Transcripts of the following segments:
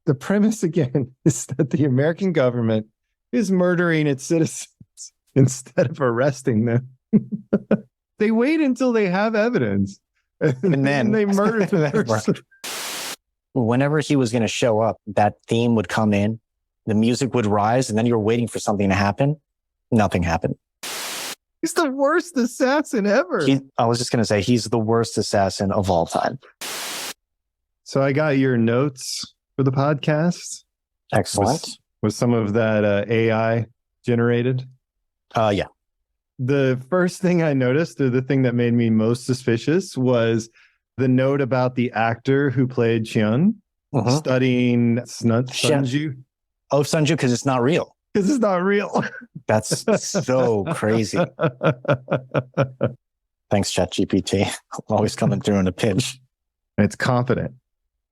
the premise again is that the American government is murdering its citizens instead of arresting them. They wait until they have evidence, and then they murder the person. Whenever he was going to show up, that theme would come in, the music would rise, and then you were waiting for something to happen. Nothing happened. He's the worst assassin ever. I was just going to say, he's the worst assassin of all time. So I got your notes for the podcast. Excellent. Was some of that AI generated? Yeah. The first thing I noticed, or the thing that made me most suspicious, was the note about the actor who played Chun studying Sunju. Oh, Sunju, because it's not real. Because it's not real. That's so crazy. Thanks, ChatGPT. Always coming through in a pinch. It's confident.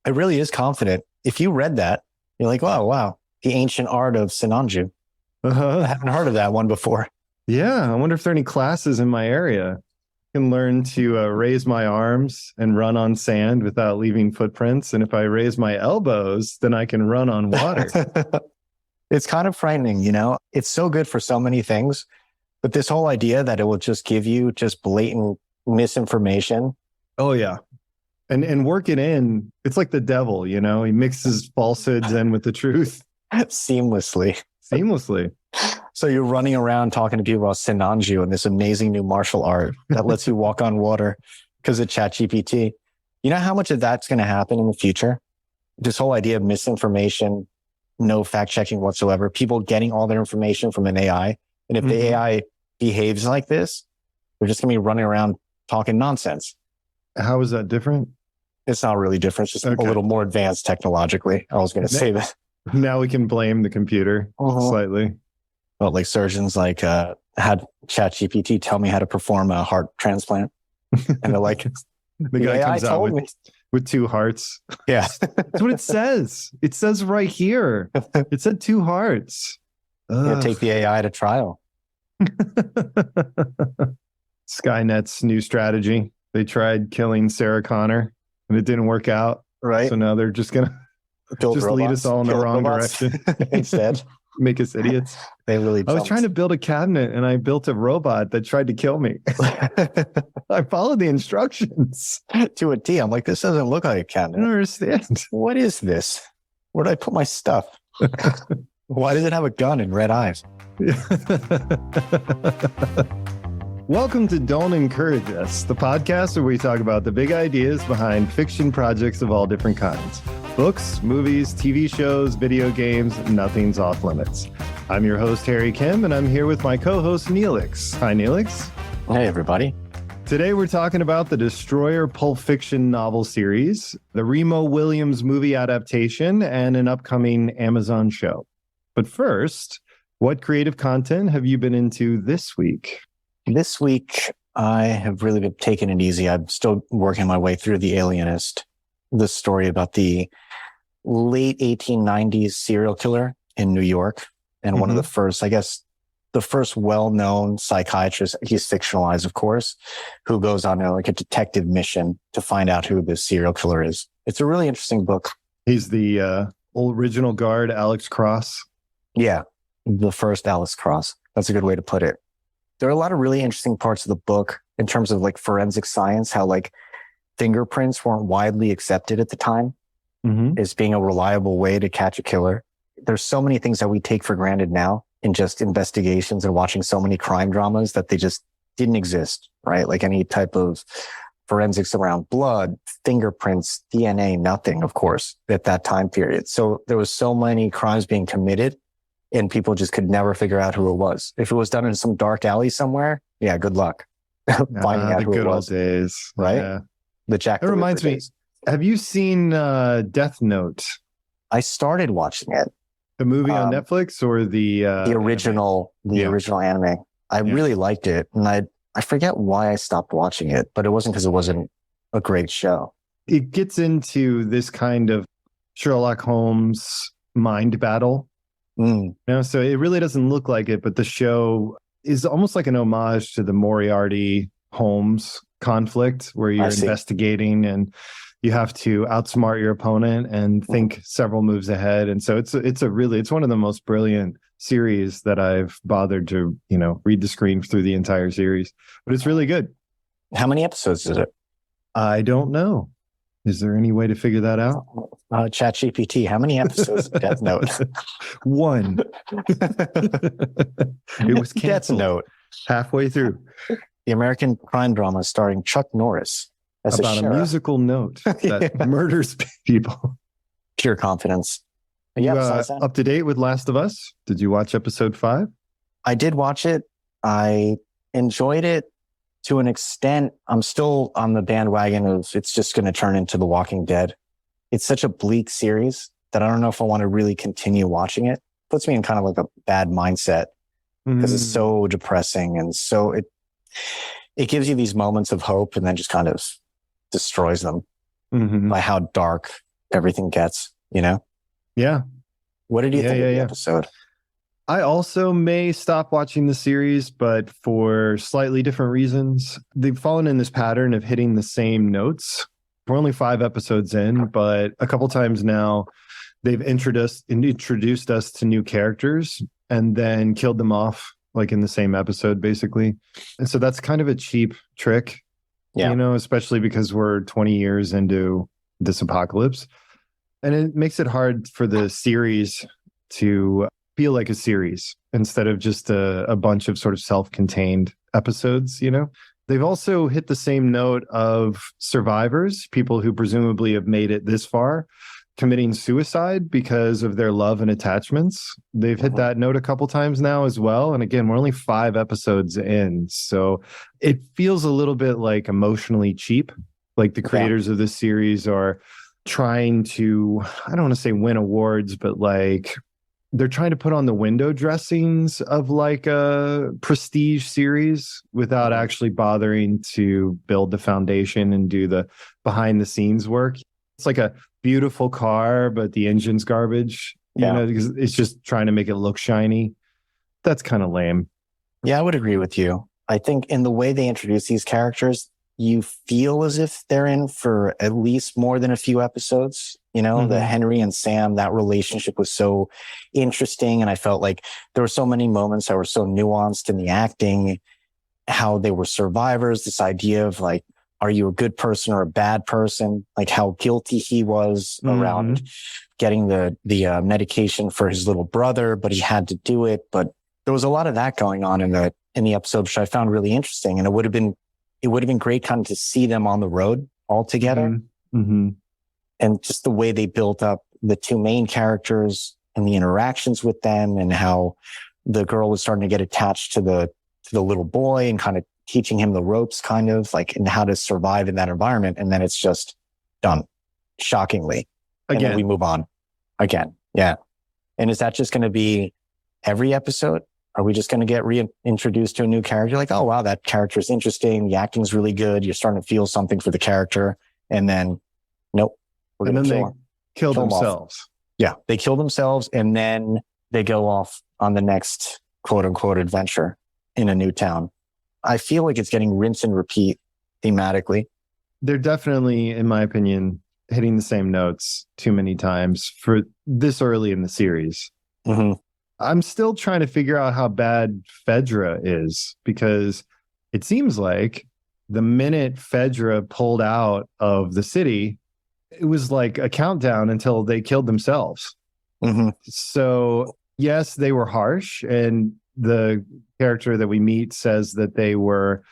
It really is confident. If you read that, you're like, oh, wow. The ancient art of Sinanju. I haven't heard of that one before. Yeah. I wonder if there are any classes in my area. I can learn to raise my arms and run on sand without leaving footprints. And if I raise my elbows, then I can run on water. It's kind of frightening, you know? It's so good for so many things. But this whole idea that it will just give you just blatant misinformation. Oh, yeah. And work it in. It's like the devil, you know? He mixes falsehoods in with the truth. Seamlessly. So you're running around talking to people about Sinanju and this amazing new martial art that lets you walk on water because of ChatGPT. You know how much of that's going to happen in the future? This whole idea of misinformation, no fact checking whatsoever, people getting all their information from an AI. And if the AI behaves like this, they're just going to be running around talking nonsense. How is that different? It's not really different. It's just a little more advanced technologically. I was going to say that. Now we can blame the computer slightly. Well, like surgeons had ChatGPT tell me how to perform a heart transplant. And they're like, the guy comes out with two hearts. Yeah. That's what it says. It says right here. It said two hearts. Yeah, take the AI to trial. Skynet's new strategy. They tried killing Sarah Connor and it didn't work out. Right. So now they're just going to lead us all in the wrong direction. Instead. Make us idiots. They really I was trying to build a cabinet and I built a robot that tried to kill me. I followed the instructions to a T. I'm like, this doesn't look like a cabinet. I don't understand. What is this? Where did I put my stuff? Why does it have a gun and red eyes? Welcome to Don't Encourage Us, the podcast where we talk about the big ideas behind fiction projects of all different kinds. Books, movies, TV shows, video games, nothing's off limits. I'm your host, Harry Kim, and I'm here with my co-host, Neelix. Hi, Neelix. Hey, everybody. Today, we're talking about the Destroyer Pulp Fiction novel series, the Remo Williams movie adaptation, and an upcoming Amazon show. But first, what creative content have you been into this week? This week, I have really been taking it easy. I'm still working my way through The Alienist, the story about the late 1890s serial killer in New York. And one of the first, I guess, the first well-known psychiatrist, he's fictionalized, of course, who goes on a detective mission to find out who this serial killer is. It's a really interesting book. He's the original guard, Alex Cross. Yeah, the first Alex Cross. That's a good way to put it. There are a lot of really interesting parts of the book in terms of forensic science, how fingerprints weren't widely accepted at the time as being a reliable way to catch a killer. There's so many things that we take for granted now in just investigations and watching so many crime dramas that they just didn't exist, right? Like any type of forensics around blood, fingerprints, DNA, nothing, of course, at that time period. So there was so many crimes being committed and people just could never figure out who it was. If it was done in some dark alley somewhere, yeah, good luck finding out who it was. The good old days, right? Yeah. The Jack. It reminds me. Have you seen Death Note? I started watching it. The movie on Netflix or the original, original anime. I really liked it, and I forget why I stopped watching it, but it wasn't because it wasn't a great show. It gets into this kind of Sherlock Holmes mind battle. So it really doesn't look like it, but the show is almost like an homage to the Moriarty Holmes conflict where you're investigating and you have to outsmart your opponent and think several moves ahead. And so it's one of the most brilliant series that I've bothered to, read the screen through the entire series, but it's really good. How many episodes is it? I don't know. Is there any way to figure that out? ChatGPT, how many episodes of Death Note? 1. It was canceled Death Note. halfway through. The American crime drama starring Chuck Norris as About a musical note that murders people. Pure confidence. You, up to date with Last of Us? Did you watch episode 5? I did watch it. I enjoyed it to an extent. I'm still on the bandwagon of it's just going to turn into The Walking Dead. It's such a bleak series that I don't know if I want to really continue watching it. Puts me in kind of like a bad mindset because it's so depressing, and so it gives you these moments of hope and then just kind of destroys them by how dark everything gets, Yeah. What did you think of the episode? I also may stop watching the series, but for slightly different reasons. They've fallen in this pattern of hitting the same notes. We're only 5 episodes in, but a couple times now they've introduced us to new characters and then killed them off like in the same episode, basically. And so that's kind of a cheap trick, especially because we're 20 years into this apocalypse. And it makes it hard for the series to feel like a series instead of just a bunch of sort of self-contained episodes, They've also hit the same note of survivors, people who presumably have made it this far, committing suicide because of their love and attachments. They've hit that note a couple times now as well. And again, we're only 5 episodes in. So it feels a little bit like emotionally cheap. Like the creators of this series are trying to, I don't want to say win awards, but like they're trying to put on the window dressings of like a prestige series without actually bothering to build the foundation and do the behind the scenes work. It's like a beautiful car, but the engine's garbage, because it's just trying to make it look shiny. That's kind of lame. Yeah, I would agree with you. I think in the way they introduce these characters, you feel as if they're in for at least more than a few episodes. The Henry and Sam, that relationship was so interesting. And I felt like there were so many moments that were so nuanced in the acting, how they were survivors, this idea of like, are you a good person or a bad person? Like how guilty he was around getting the medication for his little brother, but he had to do it. But there was a lot of that going on in the episode, which I found really interesting. And it would have been great kind of to see them on the road all together. And just the way they built up the 2 main characters and the interactions with them, and how the girl was starting to get attached to the little boy and kind of teaching him the ropes, kind of like, and how to survive in that environment. And then it's just done, shockingly. And then we move on again. Yeah. And is that just going to be every episode? Are we just going to get reintroduced to a new character? Like, oh, wow, that character is interesting. The acting's really good. You're starting to feel something for the character. And then, nope. And then they kill themselves. Yeah. They kill themselves and then they go off on the next quote unquote adventure in a new town. I feel like it's getting rinse and repeat thematically. They're definitely, in my opinion, hitting the same notes too many times for this early in the series. I'm still trying to figure out how bad Fedra is, because it seems like the minute Fedra pulled out of the city, it was like a countdown until they killed themselves. So yes, they were harsh. And the character that we meet says that they were,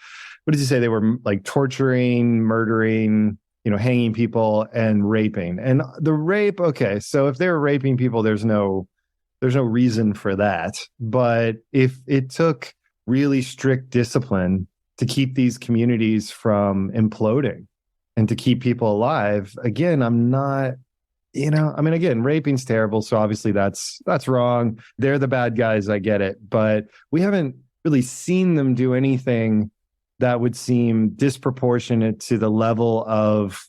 what does he say? They were like torturing, murdering, hanging people and raping. And the rape, okay, so if they were raping people, there's no reason for that. But if it took really strict discipline to keep these communities from imploding and to keep people alive, again, I'm not, again, raping's terrible. So obviously that's wrong. They're the bad guys. I get it. But we haven't really seen them do anything that would seem disproportionate to the level of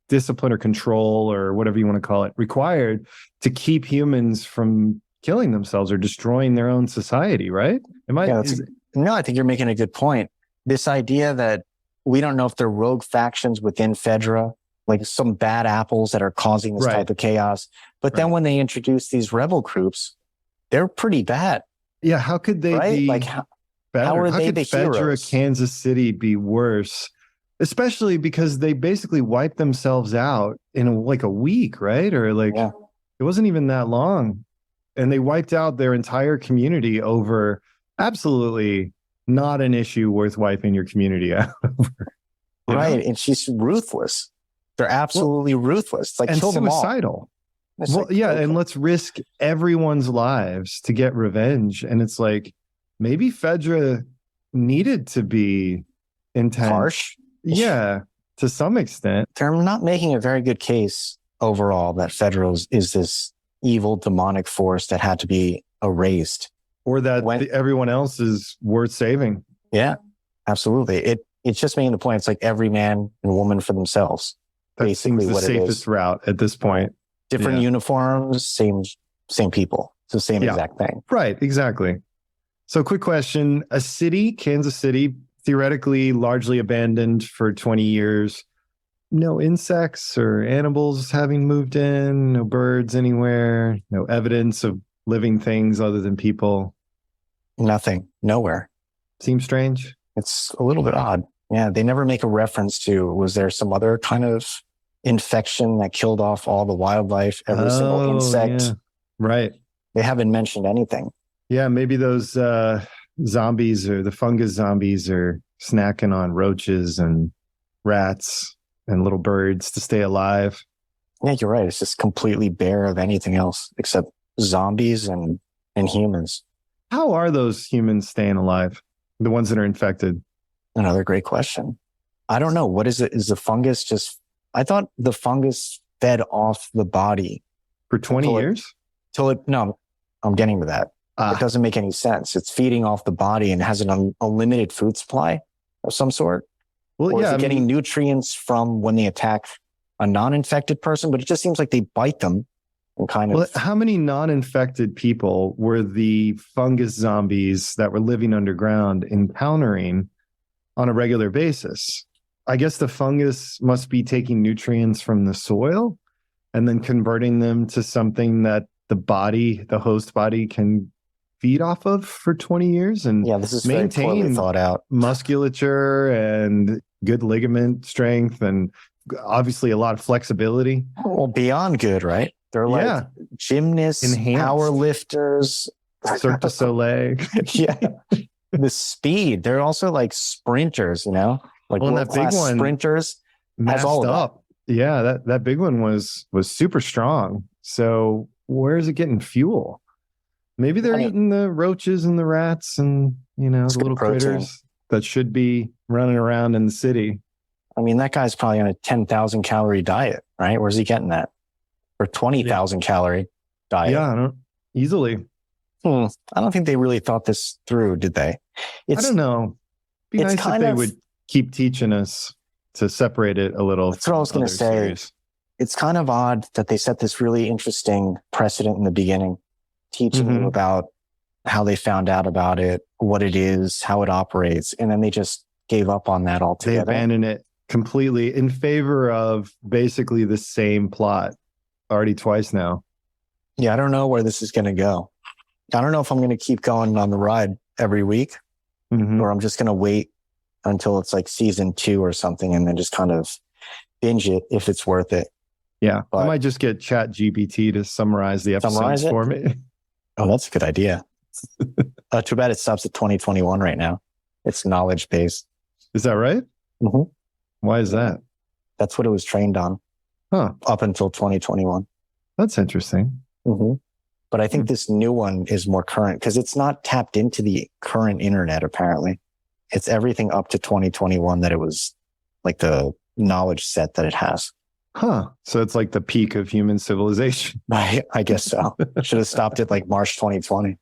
discipline or control or whatever you want to call it required to keep humans from killing themselves or destroying their own society, right? No, I think you're making a good point. This idea that we don't know if they're rogue factions within Fedra like some bad apples that are causing this type of chaos. But then when they introduce these rebel groups, they're pretty bad. Yeah, how could they be like better? How are how they could the Fedra, heroes? Kansas City be worse? Especially because they basically wiped themselves out in like a week, right? Or like it wasn't even that long. And they wiped out their entire community over absolutely not an issue worth wiping your community out over. Right. And she's ruthless. They're absolutely ruthless. It's like and kill them all. suicidal. Well, and let's risk everyone's lives to get revenge. And it's like, maybe Fedra needed to be intense. Harsh? Yeah, to some extent. They're not making a very good case overall that Fedra is this evil demonic force that had to be erased. Or that everyone else is worth saving. Yeah, absolutely. It's just making the point. It's like every man and woman for themselves. That basically seems the safest route at this point. Different uniforms, same people. It's the same exact thing. Right, exactly. So quick question. A city, Kansas City, theoretically largely abandoned for 20 years. No insects or animals having moved in, no birds anywhere, no evidence of living things other than people. Nothing, nowhere. Seems strange. It's a little bit odd. Yeah, they never make a reference to, was there some other kind of infection that killed off all the wildlife, every single insect? Yeah. Right. They haven't mentioned anything. Yeah, maybe those zombies or the fungus zombies are snacking on roaches and rats and little birds to stay alive. Yeah, you're right. It's just completely bare of anything else except zombies and humans. How are those humans staying alive? The ones that are infected? Another great question. I don't know. What is it? Is the fungus just... I thought the fungus fed off the body. For 20 years? No, I'm getting to that. It doesn't make any sense. It's feeding off the body and has an unlimited food supply of some sort. Well, or is it getting nutrients from when they attack a non-infected person? But it just seems like they bite them and kind of... Well, how many non-infected people were the fungus zombies that were living underground encountering on a regular basis? I guess the fungus must be taking nutrients from the soil and then converting them to something that the host body can feed off of for 20 years and this is maintain thought out musculature and good ligament strength and obviously a lot of flexibility. Well, beyond good, right? They're like gymnasts, power lifters, Cirque du Soleil. The speed. They're also like sprinters, like that big one sprinters. Has all up. Yeah, that big one was super strong. So where is it getting fuel? Maybe they're eating the roaches and the rats and, the little critters that should be running around in the city. I mean, that guy's probably on a 10,000 calorie diet, right? Where's he getting that? Or 20,000 calorie diet? Yeah, easily. I don't think they really thought this through, did they? I don't know. It'd be nice if they would keep teaching us to separate it a little. That's what I was going to say. Series. It's kind of odd that they set this really interesting precedent in the beginning, teaching you about how they found out about it, what it is, how it operates, and then they just gave up on that altogether. They abandoned it completely in favor of basically the same plot already twice now. Yeah, I don't know where this is going to go. I don't know if I'm going to keep going on the ride every week or I'm just going to wait until it's like season 2 or something and then just kind of binge it if it's worth it. Yeah, I might just get Chat GPT to summarize the episodes for me. Oh, that's a good idea. Too bad it stops at 2021 right now. It's knowledge based. Is that right? Mm-hmm. Why is that? That's what it was trained on. Huh. Up until 2021. That's interesting. Mm-hmm. But I think this new one is more current because it's not tapped into the current internet, apparently. It's everything up to 2021 that it was like the knowledge set that it has. Huh. So it's like the peak of human civilization. I guess so. Should have stopped at like March 2020.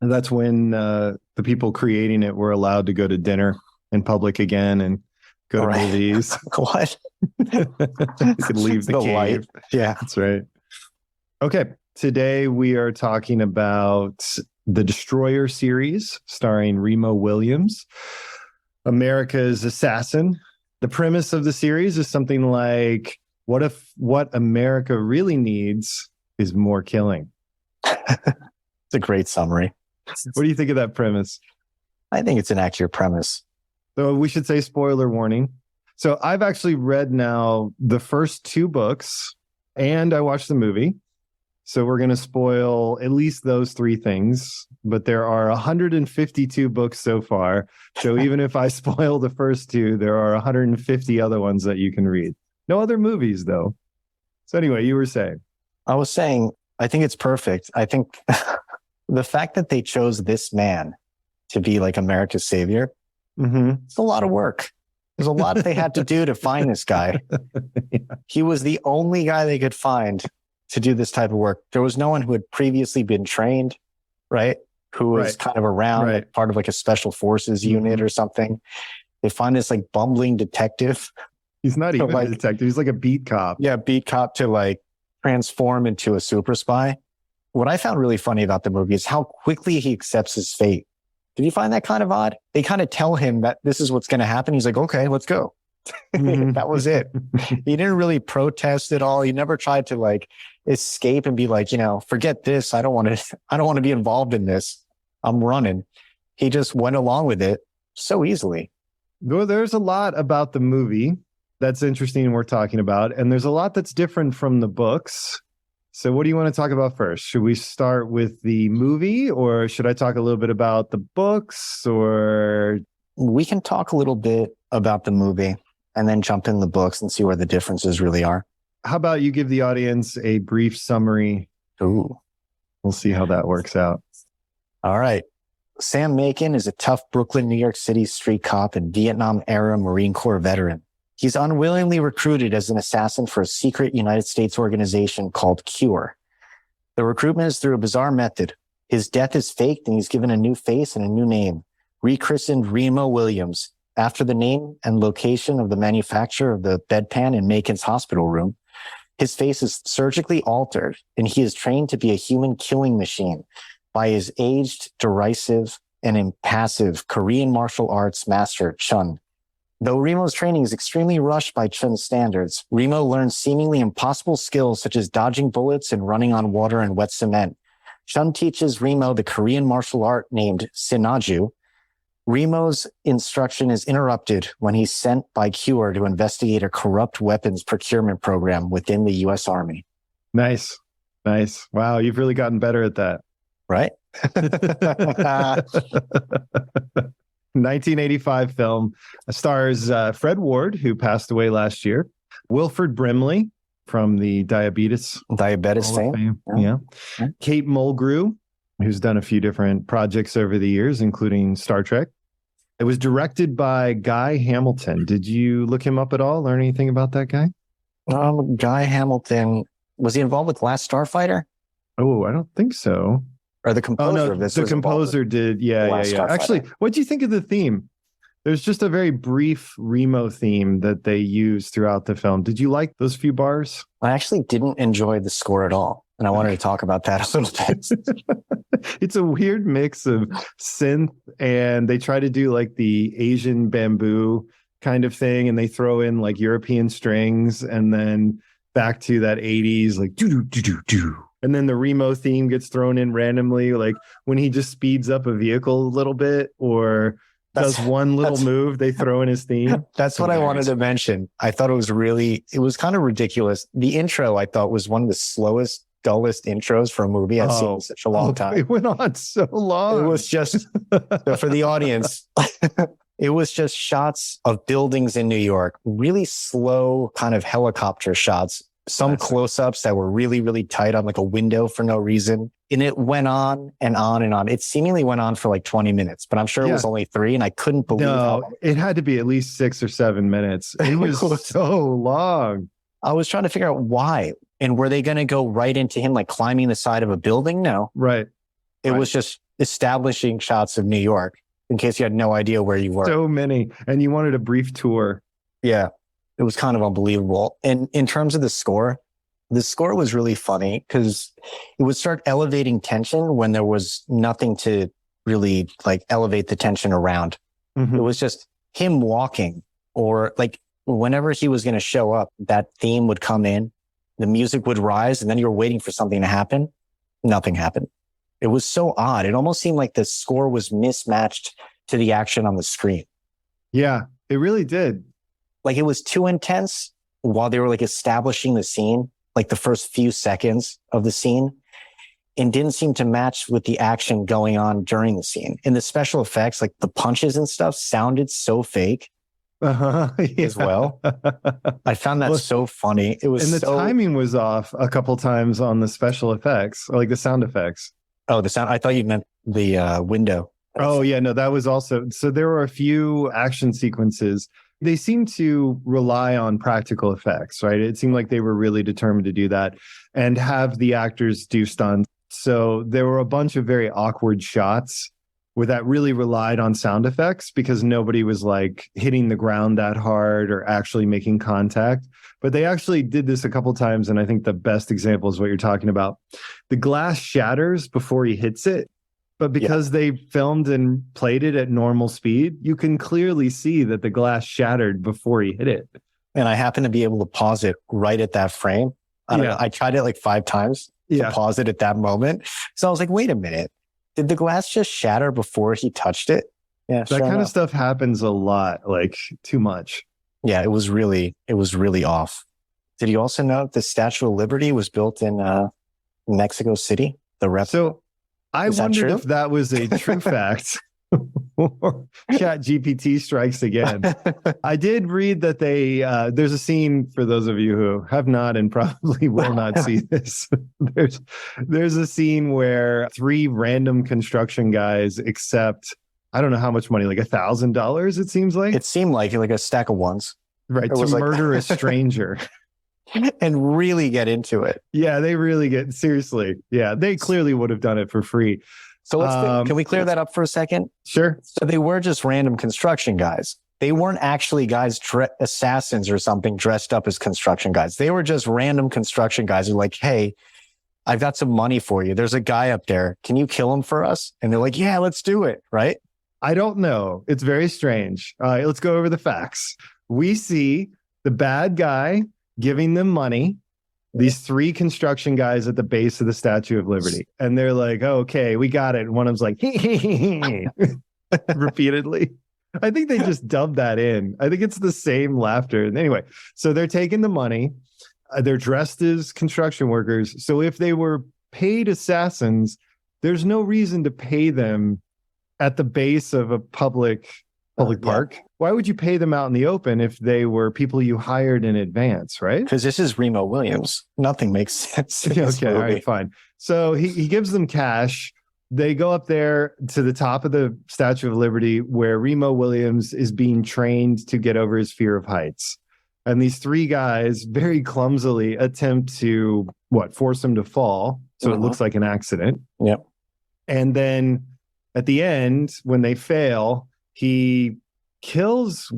And that's when the people creating it were allowed to go to dinner in public again and go to movies. What? You could leave the cave. Light. Yeah. That's right. Okay. Today we are talking about the Destroyer series starring Remo Williams, America's Assassin. The premise of the series is something like What if what America really needs is more killing? It's a great summary. What do you think of that premise? I think it's an accurate premise. So we should say spoiler warning. So I've actually read now the first 2 books and I watched the movie. So we're going to spoil at least those 3 things, but there are 152 books so far. So even if I spoil the first 2, there are 150 other ones that you can read. No other movies though. So anyway, you were saying. I was saying, I think it's perfect. I think the fact that they chose this man to be like America's savior, it's a lot of work. There's a lot they had to do to find this guy. Yeah. He was the only guy they could find to do this type of work. There was no one who had previously been trained, right? Who was kind of around, like part of like a special forces unit or something. They find this like bumbling detective. He's not even a detective. He's like a beat cop. Yeah, beat cop to like transform into a super spy. What I found really funny about the movie is how quickly he accepts his fate. Did you find that kind of odd? They kind of tell him that this is what's going to happen. He's like, okay, let's go. That was it. He didn't really protest at all. He never tried to like escape and be like, forget this. I don't want to be involved in this. I'm running. He just went along with it so easily. Well, there's a lot about the movie that's interesting and worth talking about. And there's a lot that's different from the books. So what do you want to talk about first? Should we start with the movie or should I talk a little bit about the books or? We can talk a little bit about the movie and then jump in the books and see where the differences really are. How about you give the audience a brief summary? Ooh. We'll see how that works out. All right. Sam Macon is a tough Brooklyn, New York City street cop and Vietnam-era Marine Corps veteran. He's unwillingly recruited as an assassin for a secret United States organization called CURE. The recruitment is through a bizarre method. His death is faked and he's given a new face and a new name, rechristened Remo Williams, after the name and location of the manufacturer of the bedpan in Macon's hospital room. His face is surgically altered and he is trained to be a human killing machine by his aged, derisive, and impassive Korean martial arts master, Chun. Though Remo's training is extremely rushed by Chun's standards, Remo learns seemingly impossible skills such as dodging bullets and running on water and wet cement. Chun teaches Remo the Korean martial art named Sinaju. Remo's instruction is interrupted when he's sent by CURE to investigate a corrupt weapons procurement program within the U.S. Army. Nice. Wow, you've really gotten better at that. Right? 1985 film stars Fred Ward, who passed away last year, Wilford Brimley from the Diabetes fame. Yeah. Kate Mulgrew, who's done a few different projects over the years, including Star Trek. It was directed by Guy Hamilton. Did you look him up at all? Learn anything about that guy? Guy Hamilton, was he involved with Last Starfighter? Oh, I don't think so. Or the composer of this? The composer did. Yeah. Actually, what do you think of the theme? There's just a very brief Remo theme that they use throughout the film. Did you like those few bars? I actually didn't enjoy the score at all. And I wanted to talk about that a little bit. It's a weird mix of synth and they try to do like the Asian bamboo kind of thing. And they throw in like European strings and then back to that 80s, like do. And then the Remo theme gets thrown in randomly, like when he just speeds up a vehicle a little bit or does one little move, they throw in his theme. That's what I wanted to mention. I thought it was kind of ridiculous. The intro, I thought, was one of the slowest, dullest intros for a movie I've seen in such a long time. It went on so long. It was just, for the audience, it was just shots of buildings in New York, really slow kind of helicopter shots. Some close-ups that were really, really tight on like a window for no reason. And it went on and on and on. It seemingly went on for like 20 minutes, but I'm sure it was only 3 and I couldn't believe it had to be at least 6 or 7 minutes. It was so long. I was trying to figure out why. And were they going to go right into him like climbing the side of a building? No. Right. It was just establishing shots of New York in case you had no idea where you were. So many. And you wanted a brief tour. Yeah. It was kind of unbelievable. And in terms of the score was really funny because it would start elevating tension when there was nothing to really like elevate the tension around. Mm-hmm. It was just him walking or like whenever he was going to show up, that theme would come in, the music would rise, and then you were waiting for something to happen. Nothing happened. It was so odd. It almost seemed like the score was mismatched to the action on the screen. Yeah, it really did. Like it was too intense while they were like establishing the scene, like the first few seconds of the scene, and didn't seem to match with the action going on during the scene. And the special effects, like the punches and stuff, sounded so fake as well. I found that so funny. It was, and the timing was off a couple times on the special effects, like the sound effects. Oh, the sound. I thought you meant the window. Oh, yeah. No, that was also. So there were a few action sequences. They seemed to rely on practical effects, right? It seemed like they were really determined to do that and have the actors do stunts. So there were a bunch of very awkward shots where that really relied on sound effects because nobody was like hitting the ground that hard or actually making contact. But they actually did this a couple times. And I think the best example is what you're talking about. The glass shatters before he hits it. But because they filmed and played it at normal speed, you can clearly see that the glass shattered before he hit it. And I happened to be able to pause it right at that frame. I tried it like 5 times to pause it at that moment. So I was like, wait a minute. Did the glass just shatter before he touched it? Yeah, that kind of stuff happens a lot, like too much. Yeah, it was really off. Did you also know the Statue of Liberty was built in Mexico City? The rep. So I wondered if that was a true fact. Chat GPT strikes again. I did read that there's a scene for those of you who have not and probably will not see this. There's a scene where 3 random construction guys accept, I don't know how much money, like $1,000. It seems like it seemed like a stack of ones, right? To murder a stranger. And really get into it. Yeah, they really get seriously. Yeah, they clearly would have done it for free. So can we clear that up for a second? Sure. So they were just random construction guys. They weren't actually guys, assassins or something dressed up as construction guys. They were just random construction guys who were like, hey, I've got some money for you. There's a guy up there. Can you kill him for us? And they're like, yeah, let's do it. Right? I don't know. It's very strange. All right, let's go over the facts. We see the bad guy giving them money, these 3 construction guys at the base of the Statue of Liberty. And they're like, oh, okay, we got it. And one of them's like, repeatedly. I think they just dubbed that in. I think it's the same laughter. Anyway, so they're taking the money. They're dressed as construction workers. So if they were paid assassins, there's no reason to pay them at the base of a public park. Why would you pay them out in the open if they were people you hired in advance, right? Because this is Remo Williams. Nothing makes sense. Okay, all right, fine. So he gives them cash. They go up there to the top of the Statue of Liberty where Remo Williams is being trained to get over his fear of heights. And these 3 guys very clumsily attempt to, force him to fall. So it looks like an accident. Yep. And then at the end, when they fail, he kills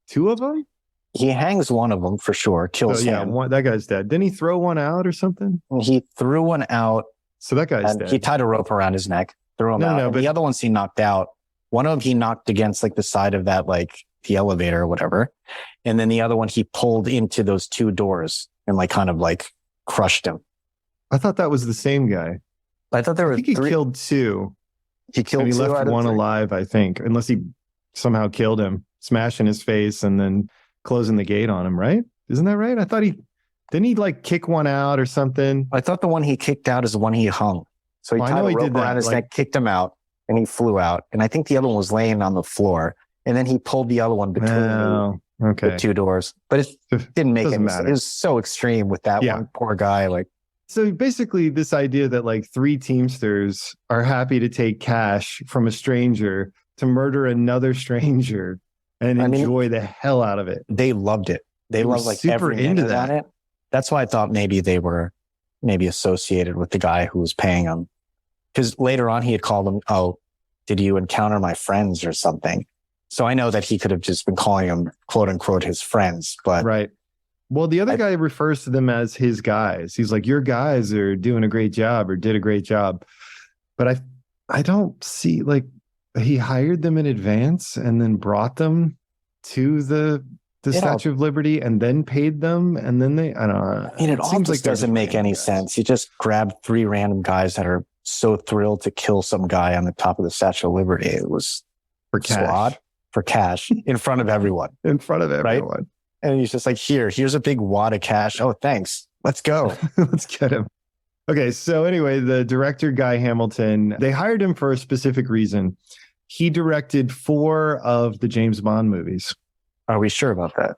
2 of them? He hangs one of them for sure. Kills him. That guy's dead. Didn't he throw one out or something? He threw one out. So that guy's dead. He tied a rope around his neck, threw him out. But the other ones he knocked out. One of them he knocked against like the side of that, like the elevator or whatever. And then the other one he pulled into those 2 doors and like kind of like crushed him. I thought that was the same guy. I thought there were 3. He killed 2. He killed and he 2 left one alive, I think, unless he somehow killed him, smashing his face and then closing the gate on him, right? Isn't that right? I thought didn't he like kick one out or something? I thought the one he kicked out is the one he hung. So he tied a rope around his neck, kicked him out, and he flew out. And I think the other one was laying on the floor. And then he pulled the other one between the 2 doors. But it didn't make it matter. It was so extreme with that one poor guy. Like, so basically this idea that like 3 Teamsters are happy to take cash from a stranger to murder another stranger and enjoy the hell out of it. They loved it. They loved like super into that. It. That's why I thought maybe they were associated with the guy who was paying them. Because later on he had called them, oh, did you encounter my friends or something? So I know that he could have just been calling them, quote unquote, his friends. But right. Well, the other guy refers to them as his guys. He's like, your guys are doing a great job or did a great job. But I don't see, like, he hired them in advance and then brought them to the the Statue of Liberty and then paid them, and then I don't know. I mean, it all just doesn't make any sense. You just grab 3 random guys that are so thrilled to kill some guy on the top of the Statue of Liberty. It was for cash. Odd, for cash in front of everyone. In front of everyone. Right? And he's just like, here's a big wad of cash. Oh, thanks. Let's go. Let's get him. Okay, so anyway, the director, Guy Hamilton, they hired him for a specific reason. He directed 4 of the James Bond movies. Are we sure about that?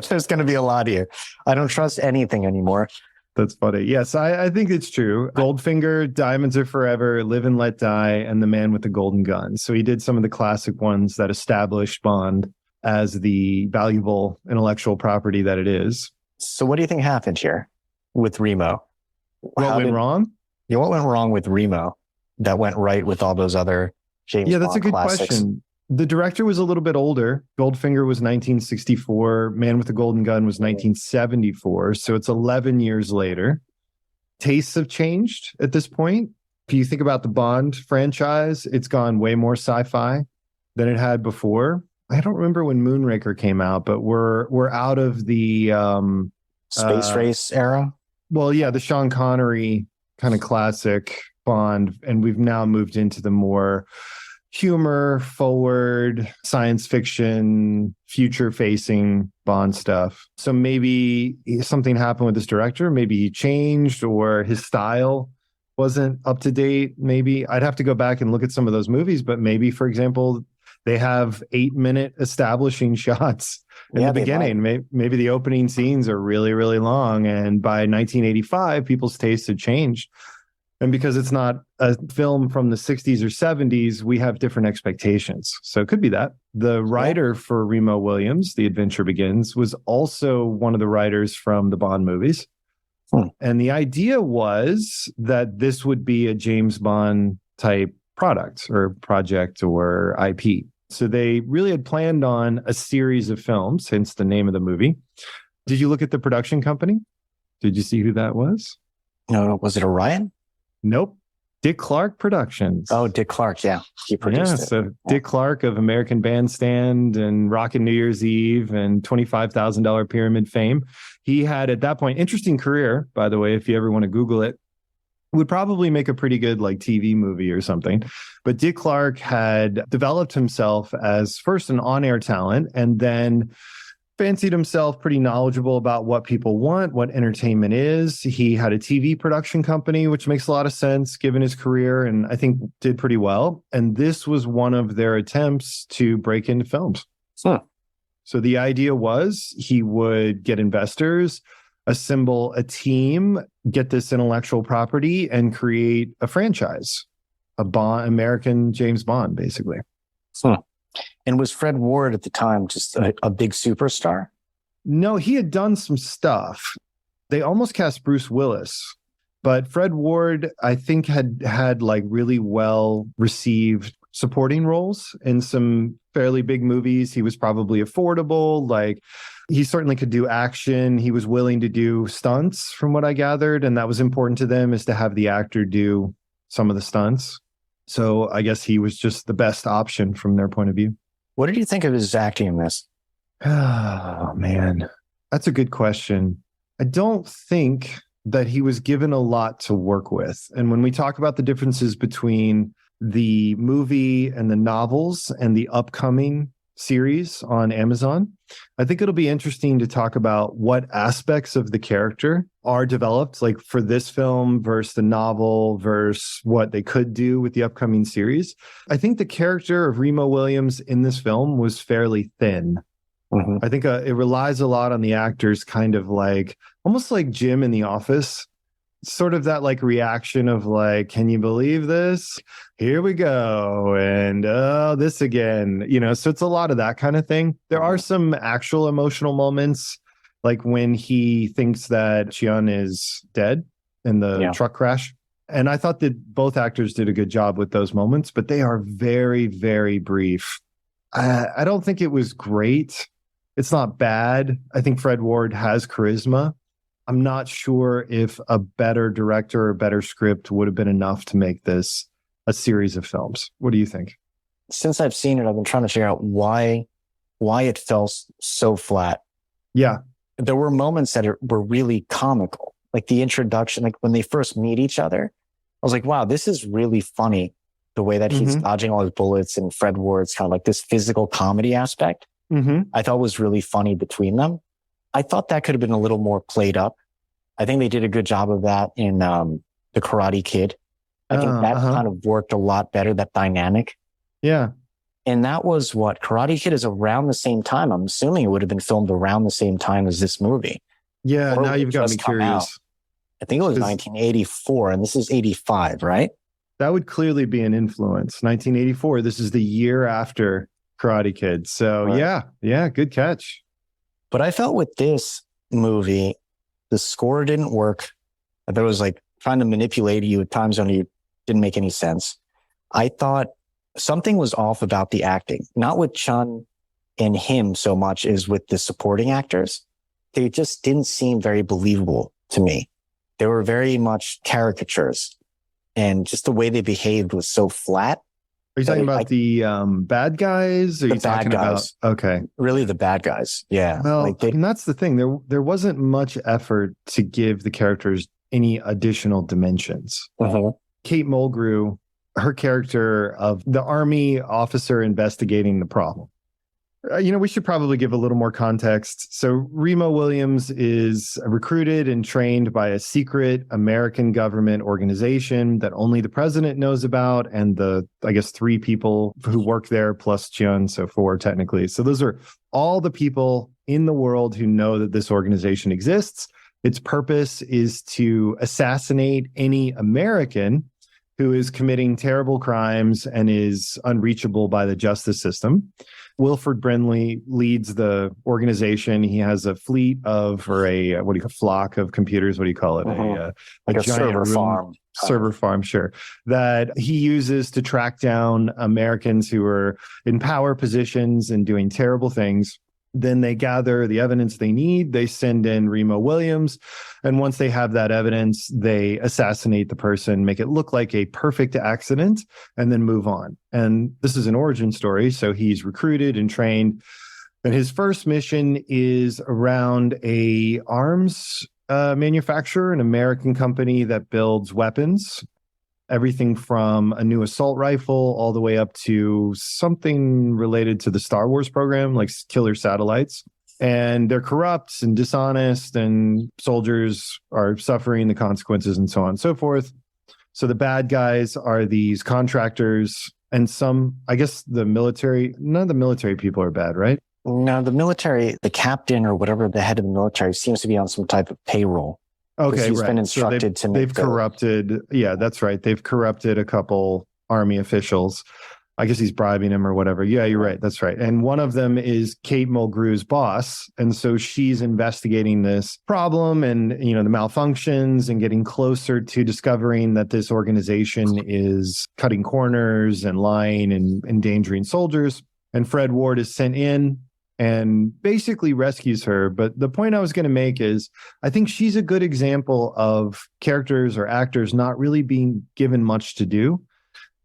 There's going to be a lot here. I don't trust anything anymore. That's funny. Yes, I think it's true. Goldfinger, Diamonds Are Forever, Live and Let Die, and The Man with the Golden Gun. So he did some of the classic ones that established Bond as the valuable intellectual property that it is. So what do you think happened here with Remo? What went wrong? Yeah, what went wrong with Remo that went right with all those other James Bond that's a good classics? Question. The director was a little bit older. Goldfinger was 1964. Man with the Golden Gun was 1974. So it's 11 years later. Tastes have changed at this point. If you think about the Bond franchise, it's gone way more sci-fi than it had before. I don't remember when Moonraker came out, but we're out of the space race era. Well, yeah, the Sean Connery kind of classic Bond, and we've now moved into the more humor forward, science fiction, future facing Bond stuff. So maybe something happened with this director. Maybe he changed, or his style wasn't up to date. Maybe I'd have to go back and look at some of those movies, but maybe, for example, they have 8-minute establishing shots in the beginning. Maybe the opening scenes are really, really long. And by 1985, people's tastes had changed. And because it's not a film from the 60s or 70s, we have different expectations. So it could be that. The writer for Remo Williams, The Adventure Begins, was also one of the writers from the Bond movies. And the idea was that this would be a James Bond type product or project or IP. So they really had planned on a series of films, hence the name of the movie. Did you look at the production company? Did you see who that was? No, was it Orion? Nope. Dick Clark Productions. Oh, Dick Clark. Yeah. He produced it. So Dick Clark of American Bandstand and Rockin' New Year's Eve and $25,000 Pyramid Fame. He had, at that point, interesting career, by the way, if you ever want to Google it. Would probably make a pretty good like TV movie or something. But Dick Clark had developed himself as first an on-air talent, and then fancied himself pretty knowledgeable about what people want, what entertainment is. He had a TV production company, which makes a lot of sense given his career, and I think did pretty well. And this was one of their attempts to break into films. So the idea was he would get investors, assemble a team, get this intellectual property, and create a franchise, American James Bond, basically. And was Fred Ward at the time just a big superstar? No, he had done some stuff. They almost cast Bruce Willis, but Fred Ward, I think, had like really well received supporting roles in some fairly big movies. He was probably affordable. Like, he certainly could do action. He was willing to do stunts, from what I gathered. And that was important to them, is to have the actor do some of the stunts. So I guess he was just the best option from their point of view. What did you think of his acting in this? Oh, man, that's a good question. I don't think that he was given a lot to work with. And when we talk about the differences between the movie and the novels and the upcoming series on Amazon, I think it'll be interesting to talk about what aspects of the character are developed, like for this film versus the novel versus what they could do with the upcoming series. I think the character of Remo Williams in this film was fairly thin. Mm-hmm. I think it relies a lot on the actors, kind of like almost like Jim in The Office. Sort of that like reaction of like, can you believe this? Here we go. And this again, so it's a lot of that kind of thing. There are some actual emotional moments, like when he thinks that Chion is dead in the truck crash. And I thought that both actors did a good job with those moments, but they are very, very brief. I don't think it was great. It's not bad. I think Fred Ward has charisma. I'm not sure if a better director or better script would have been enough to make this a series of films. What do you think? since I've seen it, I've been trying to figure out why it felt so flat. Yeah. There were moments that were really comical, like the introduction, like when they first meet each other. I was like, wow, this is really funny. The way that he's dodging all his bullets and Fred Ward's kind of like this physical comedy aspect, I thought was really funny between them. I thought that could have been a little more played up. I think they did a good job of that in The Karate Kid. I think that kind of worked a lot better, that dynamic. Yeah. And that was what Karate Kid is around the same time. I'm assuming it would have been filmed around the same time as this movie. Yeah. Now you've got me curious. I think it was 1984 and this is 85, right? That would clearly be an influence. 1984. This is the year after Karate Kid. So right. Yeah. Good catch. But I felt with this movie, the score didn't work. I thought it was like trying to manipulate you at times when you didn't make any sense. I thought something was off about the acting, not with Chun and him so much as with the supporting actors. They just didn't seem very believable to me. They were very much caricatures, and just the way they behaved was so flat. Are you talking about the bad guys? Or are you talking about okay? Really, the bad guys. Yeah. Well, and that's the thing. There wasn't much effort to give the characters any additional dimensions. Kate Mulgrew, her character of the army officer investigating the problem. We should probably give a little more context. So Remo Williams is recruited and trained by a secret American government organization that only the president knows about, and the, I guess, 3 people who work there plus Chun, so 4 technically. So those are all the people in the world who know that this organization exists. Its purpose is to assassinate any American who is committing terrible crimes and is unreachable by the justice system. Wilford Brimley leads the organization. He has a fleet of, or a flock of computers. What do you call it? A giant server farm. Server farm, sure. That he uses to track down Americans who are in power positions and doing terrible things. Then they gather the evidence they need. They send in Remo Williams. And once they have that evidence, they assassinate the person, make it look like a perfect accident, and then move on. And this is an origin story. So he's recruited and trained. And his first mission is around a arms manufacturer, an American company that builds weapons. Everything from a new assault rifle all the way up to something related to the Star Wars program, like killer satellites. And they're corrupt and dishonest, and soldiers are suffering the consequences and so on and so forth. So the bad guys are these contractors and some, I guess, the military. None of the military people are bad, right? No, the military, the captain or whatever, the head of the military seems to be on some type of payroll. Okay, he's been instructed to make. They've corrupted. Yeah, that's right. They've corrupted a couple army officials. I guess he's bribing him or whatever. Yeah, you're right. That's right. And one of them is Kate Mulgrew's boss. And so she's investigating this problem and, the malfunctions and getting closer to discovering that this organization is cutting corners and lying and endangering soldiers. And Fred Ward is sent in and basically rescues her. But the point I was going to make is I think she's a good example of characters or actors not really being given much to do.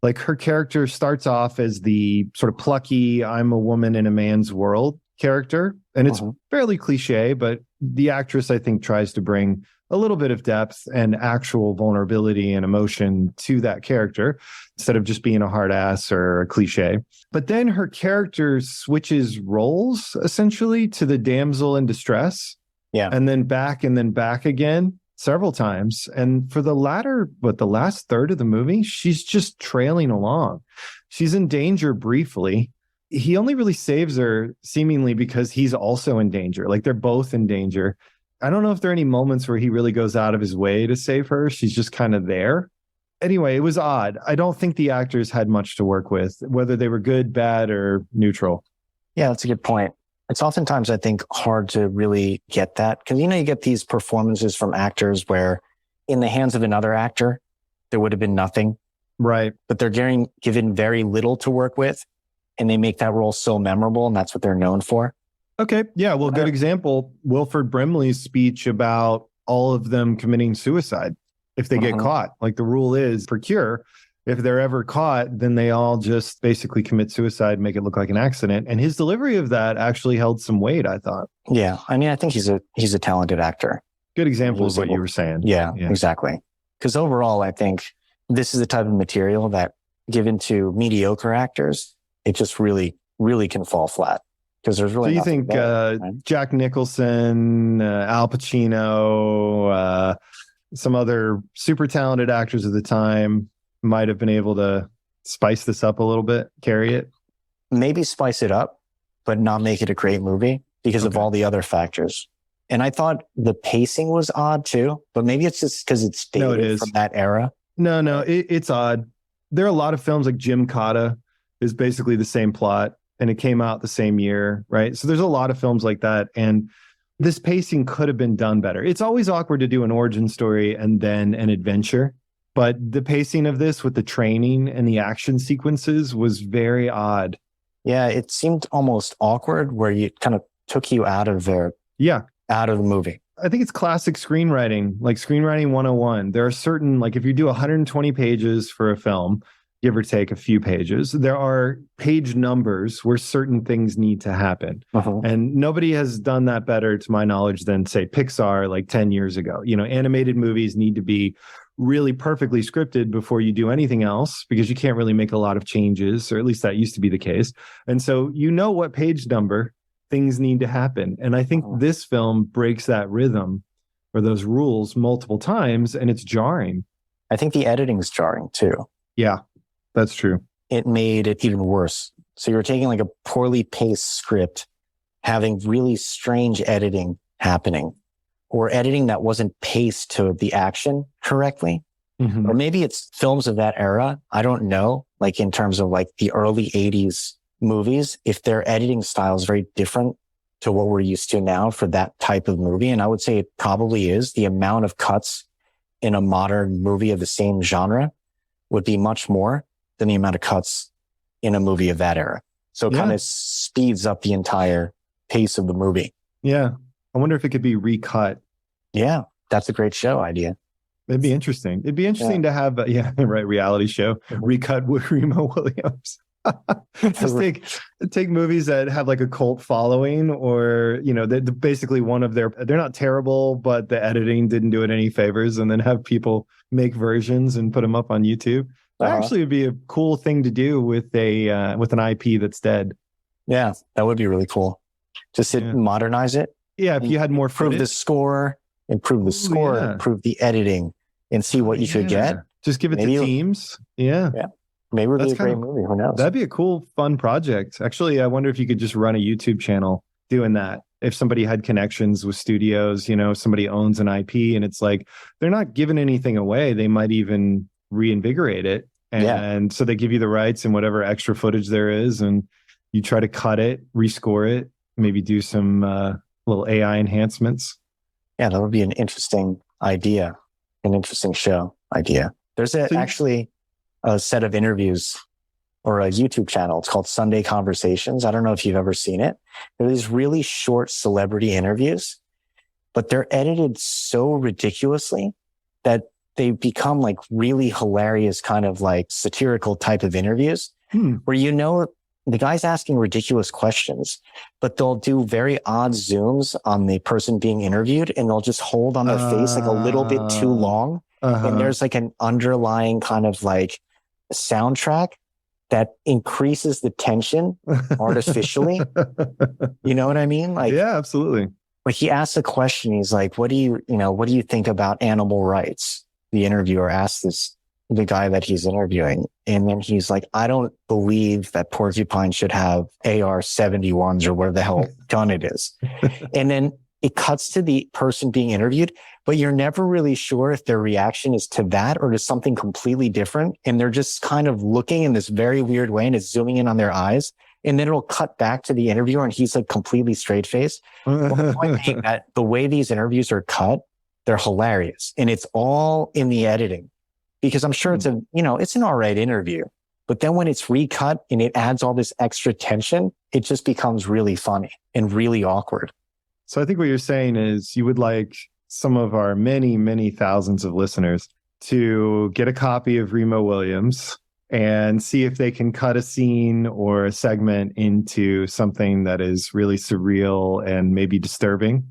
Like, her character starts off as the sort of plucky, I'm a woman in a man's world character. And it's fairly cliche, but the actress, I think, tries to bring a little bit of depth and actual vulnerability and emotion to that character instead of just being a hard ass or a cliche. But then her character switches roles essentially to the damsel in distress. Yeah. And then back again several times. And for the last third of the movie, she's just trailing along. She's in danger briefly. He only really saves her seemingly because he's also in danger. Like, they're both in danger. I don't know if there are any moments where he really goes out of his way to save her. She's just kind of there. Anyway, it was odd. I don't think the actors had much to work with, whether they were good, bad, or neutral. Yeah, that's a good point. It's oftentimes, I think, hard to really get that because, you get these performances from actors where in the hands of another actor, there would have been nothing. Right. But they're given very little to work with, and they make that role so memorable, and that's what they're known for. Okay. Yeah. Well, good example. Wilford Brimley's speech about all of them committing suicide if they get caught. Like, the rule is procure. if they're ever caught, then they all just basically commit suicide, make it look like an accident. And his delivery of that actually held some weight, I thought. Yeah. I mean, I think he's a talented actor. Good example of what you were saying. Yeah. Exactly. Because overall, I think this is the type of material that given to mediocre actors, it just really, really can fall flat. Because there's really so you think there, right? Jack Nicholson, Al Pacino, some other super talented actors of the time might have been able to spice this up a little bit, carry it? Maybe spice it up, but not make it a great movie because of all the other factors. And I thought the pacing was odd too, but maybe it's just because it's dated from that era. No, it's odd. There are a lot of films like Jim Cotta is basically the same plot and it came out the same year, right? So there's a lot of films like that. And this pacing could have been done better. It's always awkward to do an origin story and then an adventure. But the pacing of this with the training and the action sequences was very odd. Yeah, it seemed almost awkward where you kind of took you out of the movie. I think it's classic screenwriting, like screenwriting 101. There are certain, like if you do 120 pages for a film, give or take a few pages, there are page numbers where certain things need to happen. And nobody has done that better, to my knowledge, than, say, Pixar like 10 years ago. You know, animated movies need to be really perfectly scripted before you do anything else because you can't really make a lot of changes, or at least that used to be the case. And so you know what page number things need to happen. And I think this film breaks that rhythm or those rules multiple times, and it's jarring. I think the editing's jarring too. Yeah, that's true. It made it even worse. So you're taking like a poorly paced script, having really strange editing happening, or editing that wasn't paced to the action correctly. Or maybe it's films of that era. I don't know, like in terms of like the early 80s movies, if their editing style is very different to what we're used to now for that type of movie. And I would say it probably is. The amount of cuts in a modern movie of the same genre would be much more than the amount of cuts in a movie of that era. So it kind of speeds up the entire pace of the movie. Yeah. I wonder if it could be recut. Yeah, that's a great show idea. It'd be interesting. It'd be interesting to have reality show recut with Remo Williams. Just take movies that have like a cult following, or basically they're not terrible, but the editing didn't do it any favors, and then have people make versions and put them up on YouTube. That actually would be a cool thing to do with an IP that's dead. Yeah, that would be really cool. Just modernize it. Yeah, if you had more footage. Improve the score, improve the editing, and see what you could get. Just give it to teams. Yeah. Maybe it would be a great movie. Who knows? That'd be a cool, fun project. Actually, I wonder if you could just run a YouTube channel doing that. If somebody had connections with studios, somebody owns an IP, and it's like they're not giving anything away. They might even reinvigorate it. And so they give you the rights and whatever extra footage there is, and you try to cut it, rescore it, maybe do some little AI enhancements. Yeah, that would be an interesting idea, an interesting show idea. There's actually a set of interviews or a YouTube channel. It's called Sunday Conversations. I don't know if you've ever seen it. They're these really short celebrity interviews, but they're edited so ridiculously that they become like really hilarious, kind of like satirical type of interviews where the guy's asking ridiculous questions, but they'll do very odd zooms on the person being interviewed, and they'll just hold on their face like a little bit too long. And there's like an underlying kind of like soundtrack that increases the tension artificially. You know what I mean? Like, yeah, absolutely. But he asks a question. He's like, what do you think about animal rights? The interviewer asks the guy that he's interviewing. And then he's like, I don't believe that porcupine should have AR-71s or whatever the hell gun it is. And then it cuts to the person being interviewed, but you're never really sure if their reaction is to that or to something completely different. And they're just kind of looking in this very weird way, and it's zooming in on their eyes. And then it'll cut back to the interviewer, and he's like completely straight faced. The point being that the way these interviews are cut, they're hilarious. And it's all in the editing, because I'm sure it's an all right interview, but then when it's recut and it adds all this extra tension, it just becomes really funny and really awkward. So I think what you're saying is you would like some of our many, many thousands of listeners to get a copy of Remo Williams and see if they can cut a scene or a segment into something that is really surreal and maybe disturbing.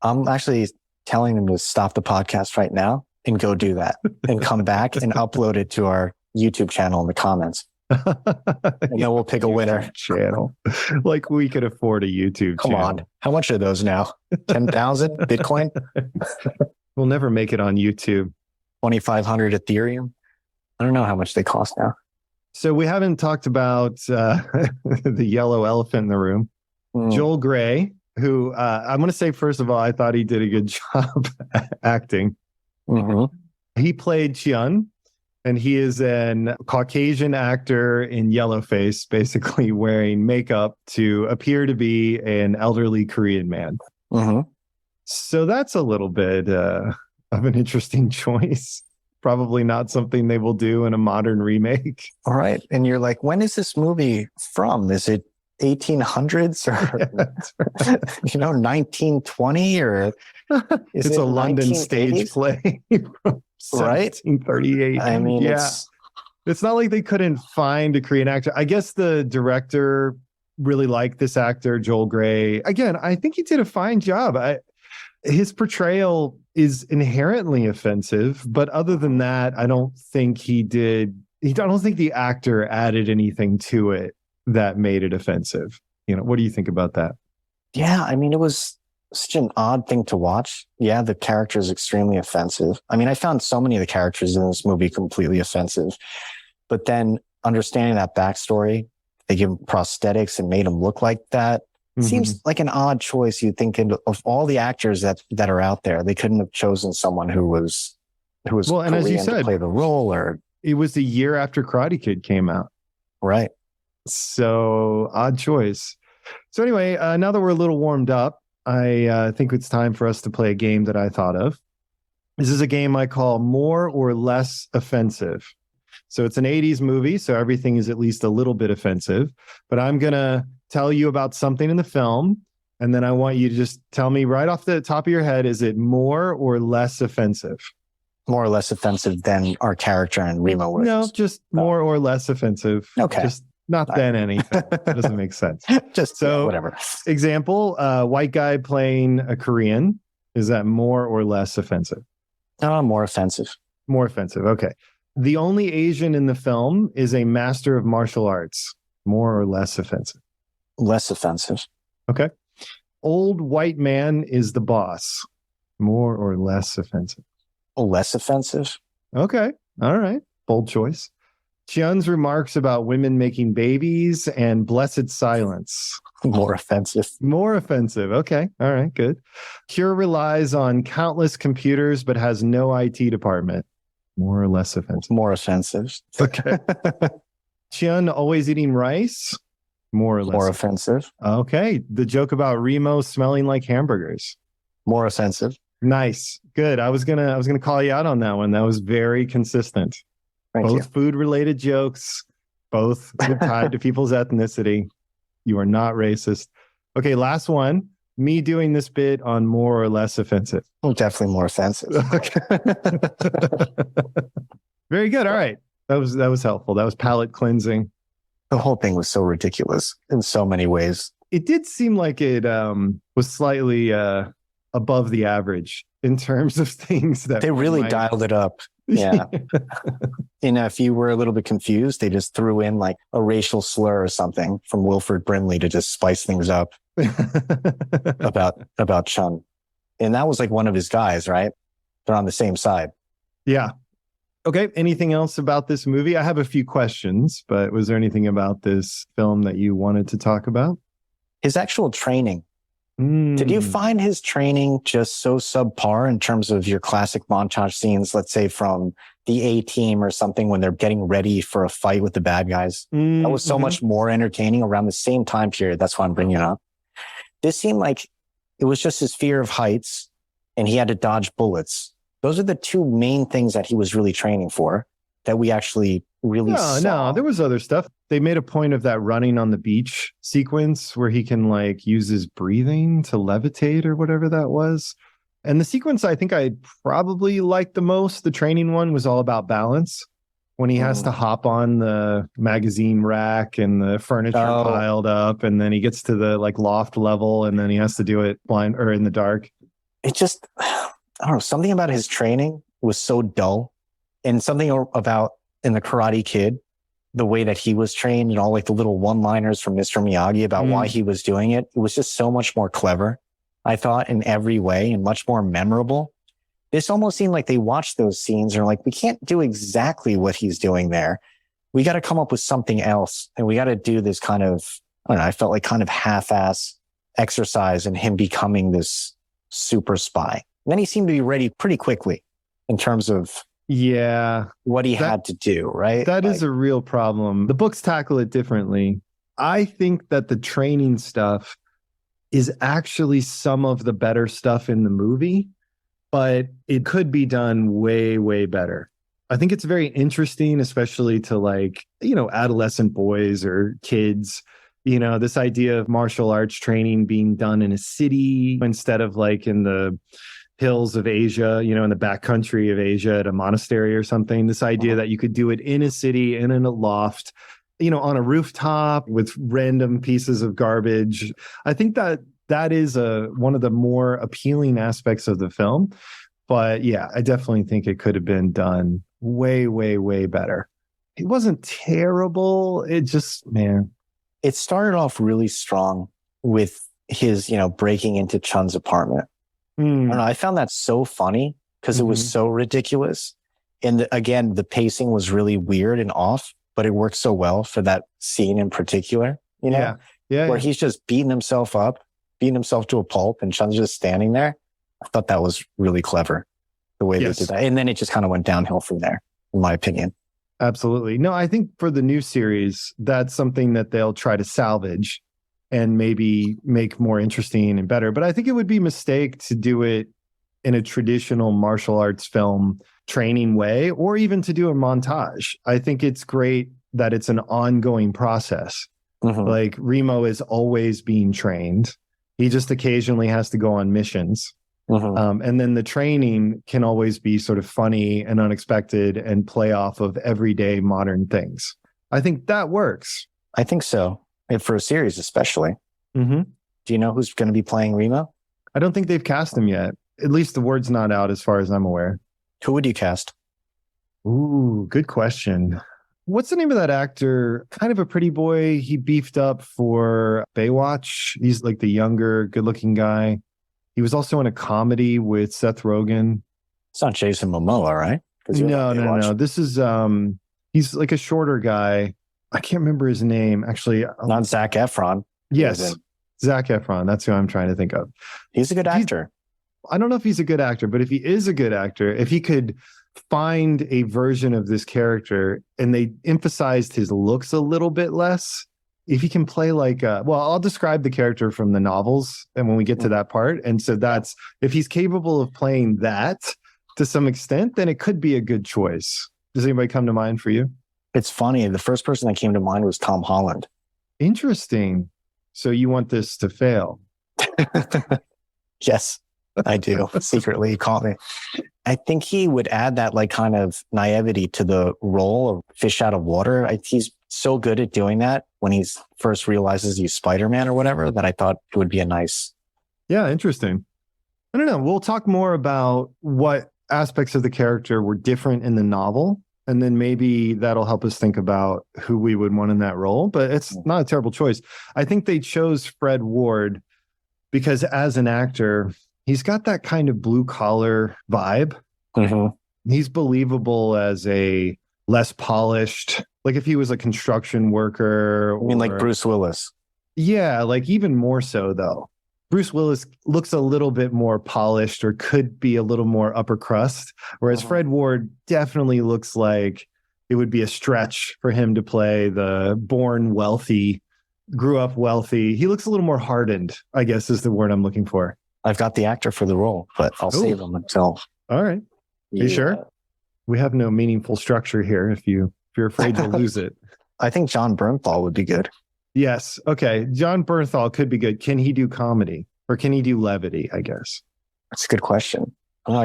I'm actually telling them to stop the podcast right now and go do that and come back and upload it to our YouTube channel in the comments. And then we'll pick a winner. Channel. Like we could afford a YouTube Come channel. on. How much are those now? 10,000 Bitcoin? We'll never make it on YouTube. 2,500 Ethereum? I don't know how much they cost now. So we haven't talked about the yellow elephant in the room. Joel Grey, who I'm going to say, first of all, I thought he did a good job acting. Mm-hmm. He played Chun, and he is an Caucasian actor in yellowface, basically wearing makeup to appear to be an elderly Korean man. Mm-hmm. So that's a little bit of an interesting choice. Probably not something they will do in a modern remake. All right. And you're like, when is this movie from? Is it 1800s or, 1920 or it's a London stage play from right? 1738. I mean, it's not like they couldn't find a Korean actor. I guess the director really liked this actor, Joel Grey. Again, I think he did a fine job. His portrayal is inherently offensive, but other than that, I don't think I don't think the actor added anything to it that made it offensive. What do you think about that? Yeah, I mean, it was such an odd thing to watch. Yeah, the character is extremely offensive. I mean, I found so many of the characters in this movie completely offensive. But then understanding that backstory, they give him prosthetics and made him look like that. Seems like an odd choice. You'd think of all the actors that are out there, they couldn't have chosen someone who was well, and as you said, to play the role. Or it was a year after Karate Kid came out, right? So odd choice. So anyway, now that we're a little warmed up, I think it's time for us to play a game that I thought of. This is a game I call More or Less Offensive. So it's an 80s movie, so everything is at least a little bit offensive. But I'm going to tell you about something in the film, and then I want you to just tell me right off the top of your head, is it more or less offensive? More or less offensive than our character in Remo Williams? No, just more or less offensive. Okay. Just not than anything. That doesn't make sense. Just so whatever. Example, white guy playing a Korean. Is that more or less offensive? More offensive. More offensive. Okay. The only Asian in the film is a master of martial arts. More or less offensive? Less offensive. Okay. Old white man is the boss. More or less offensive? Less offensive. Okay. All right. Bold choice. Chun's remarks about women making babies and blessed silence. More offensive. More offensive. Okay. All right. Good. Cure relies on countless computers but has no IT department. More or less offensive? More offensive. Okay. Chun always eating rice. More or less offensive. Okay. The joke about Remo smelling like hamburgers. More offensive. Nice. Good. I was gonna call you out on that one. That was very consistent. Thank you. Both food related jokes, both tied to people's ethnicity. You are not racist. Okay, last one. Me doing this bit on more or less offensive. Oh, definitely more offensive. Okay. Very good. All right. That was helpful. That was palate cleansing. The whole thing was so ridiculous in so many ways. It did seem like it was slightly above the average in terms of things that they really dialed it up. Yeah. And if you were a little bit confused, they just threw in like a racial slur or something from Wilford Brimley to just spice things up about Chun. And that was like one of his guys, right? They're on the same side. Yeah. Okay. Anything else about this movie? I have a few questions, but was there anything about this film that you wanted to talk about? His actual training. Did you find his training just so subpar in terms of your classic montage scenes, let's say from the A-Team or something when they're getting ready for a fight with the bad guys? That was so much more entertaining around the same time period. That's why I'm bringing it up. This seemed like it was just his fear of heights and he had to dodge bullets. Those are the two main things that he was really training for that we actually really saw. No, there was other stuff. They made a point of that running on the beach sequence where he can like use his breathing to levitate or whatever that was. And the sequence I think I probably liked the most, the training one, was all about balance. When he has to hop on the magazine rack and the furniture piled up, and then he gets to the like loft level, and then he has to do it blind or in the dark. It just, I don't know, something about his training was so dull, and something about in the Karate Kid, the way that he was trained and all like the little one-liners from Mr. Miyagi about why he was doing it. It was just so much more clever, I thought, in every way, and much more memorable. This almost seemed like they watched those scenes and are like, we can't do exactly what he's doing there. We got to come up with something else. And we got to do this kind of, I don't know, I felt like kind of half-ass exercise in him becoming this super spy. And then he seemed to be ready pretty quickly in terms of what he had to do, right? That is a real problem. The books tackle it differently. I think that the training stuff is actually some of the better stuff in the movie, but it could be done way, way better. I think it's very interesting, especially to like, adolescent boys or kids, this idea of martial arts training being done in a city instead of like in the hills of Asia, in the backcountry of Asia at a monastery or something. This idea that you could do it in a city and in a loft, on a rooftop with random pieces of garbage. I think that is one of the more appealing aspects of the film. But yeah, I definitely think it could have been done way, way, way better. It wasn't terrible. It just, man. It started off really strong with his, breaking into Chun's apartment. I don't know. I found that so funny because it was so ridiculous. And again, the pacing was really weird and off, but it worked so well for that scene in particular, where he's just beating himself up, beating himself to a pulp, and Chun's just standing there. I thought that was really clever, the way they did that. And then it just kind of went downhill from there, in my opinion. Absolutely. No, I think for the new series, that's something that they'll try to salvage and maybe make more interesting and better. But I think it would be a mistake to do it in a traditional martial arts film training way, or even to do a montage. I think it's great that it's an ongoing process. Like Remo is always being trained. He just occasionally has to go on missions. And then the training can always be sort of funny and unexpected and play off of everyday modern things. I think that works. I think so. And for a series, especially. Do you know who's going to be playing Remo? I don't think they've cast him yet. At least the word's not out as far as I'm aware. Who would you cast? Ooh, good question. What's the name of that actor? Kind of a pretty boy. He beefed up for Baywatch. He's like the younger, good-looking guy. He was also in a comedy with Seth Rogen. It's not Jason Momoa, right? No. This is he's like a shorter guy. I can't remember his name. Actually, not Zac Efron. Yes, Zac Efron. That's who I'm trying to think of. He's a good actor. I don't know if he's a good actor, but if he is a good actor, if he could find a version of this character and they emphasized his looks a little bit less, if he can play like, I'll describe the character from the novels and when we get to that part. And so that's, if he's capable of playing that to some extent, then it could be a good choice. Does anybody come to mind for you? It's funny. The first person that came to mind was Tom Holland. Interesting. So you want this to fail? Yes, I do. Secretly, you caught me. I think he would add that like kind of naivety to the role of fish out of water. He's so good at doing that when he first realizes he's Spider-Man or whatever, that I thought it would be a nice. Yeah, interesting. I don't know. We'll talk more about what aspects of the character were different in the novel. And then maybe that'll help us think about who we would want in that role. But it's not a terrible choice. I think they chose Fred Ward because as an actor, he's got that kind of blue collar vibe. He's believable as a less polished, like if he was a construction worker. I mean, like Bruce Willis. Yeah, like even more so though. Bruce Willis looks a little bit more polished or could be a little more upper crust, whereas Fred Ward definitely looks like it would be a stretch for him to play the born wealthy, grew up wealthy. He looks a little more hardened, I guess is the word I'm looking for. I've got the actor for the role, but I'll save him until. All right. Are you sure? We have no meaningful structure here if you're afraid to lose it. I think John Bernthal would be good. Yes. Okay. John Bernthal could be good. Can he do comedy or can he do levity, I guess? That's a good question.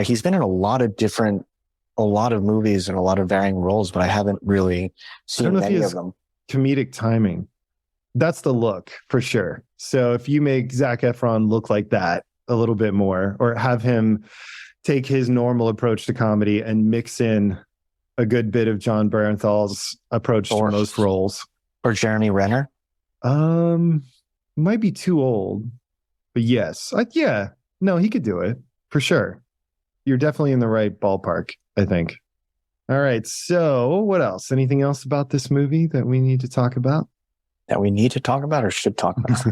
He's been in a lot of movies and a lot of varying roles, but I haven't really seen any of them. Comedic timing. That's the look for sure. So if you make Zac Efron look like that a little bit more, or have him take his normal approach to comedy and mix in a good bit of John Barenthal's approach to most roles. Or Jeremy Renner? Might be too old, but yes. No, he could do it for sure. You're definitely in the right ballpark, I think. All right. So what else? Anything else about this movie that we need to talk about? That we need to talk about or should talk about?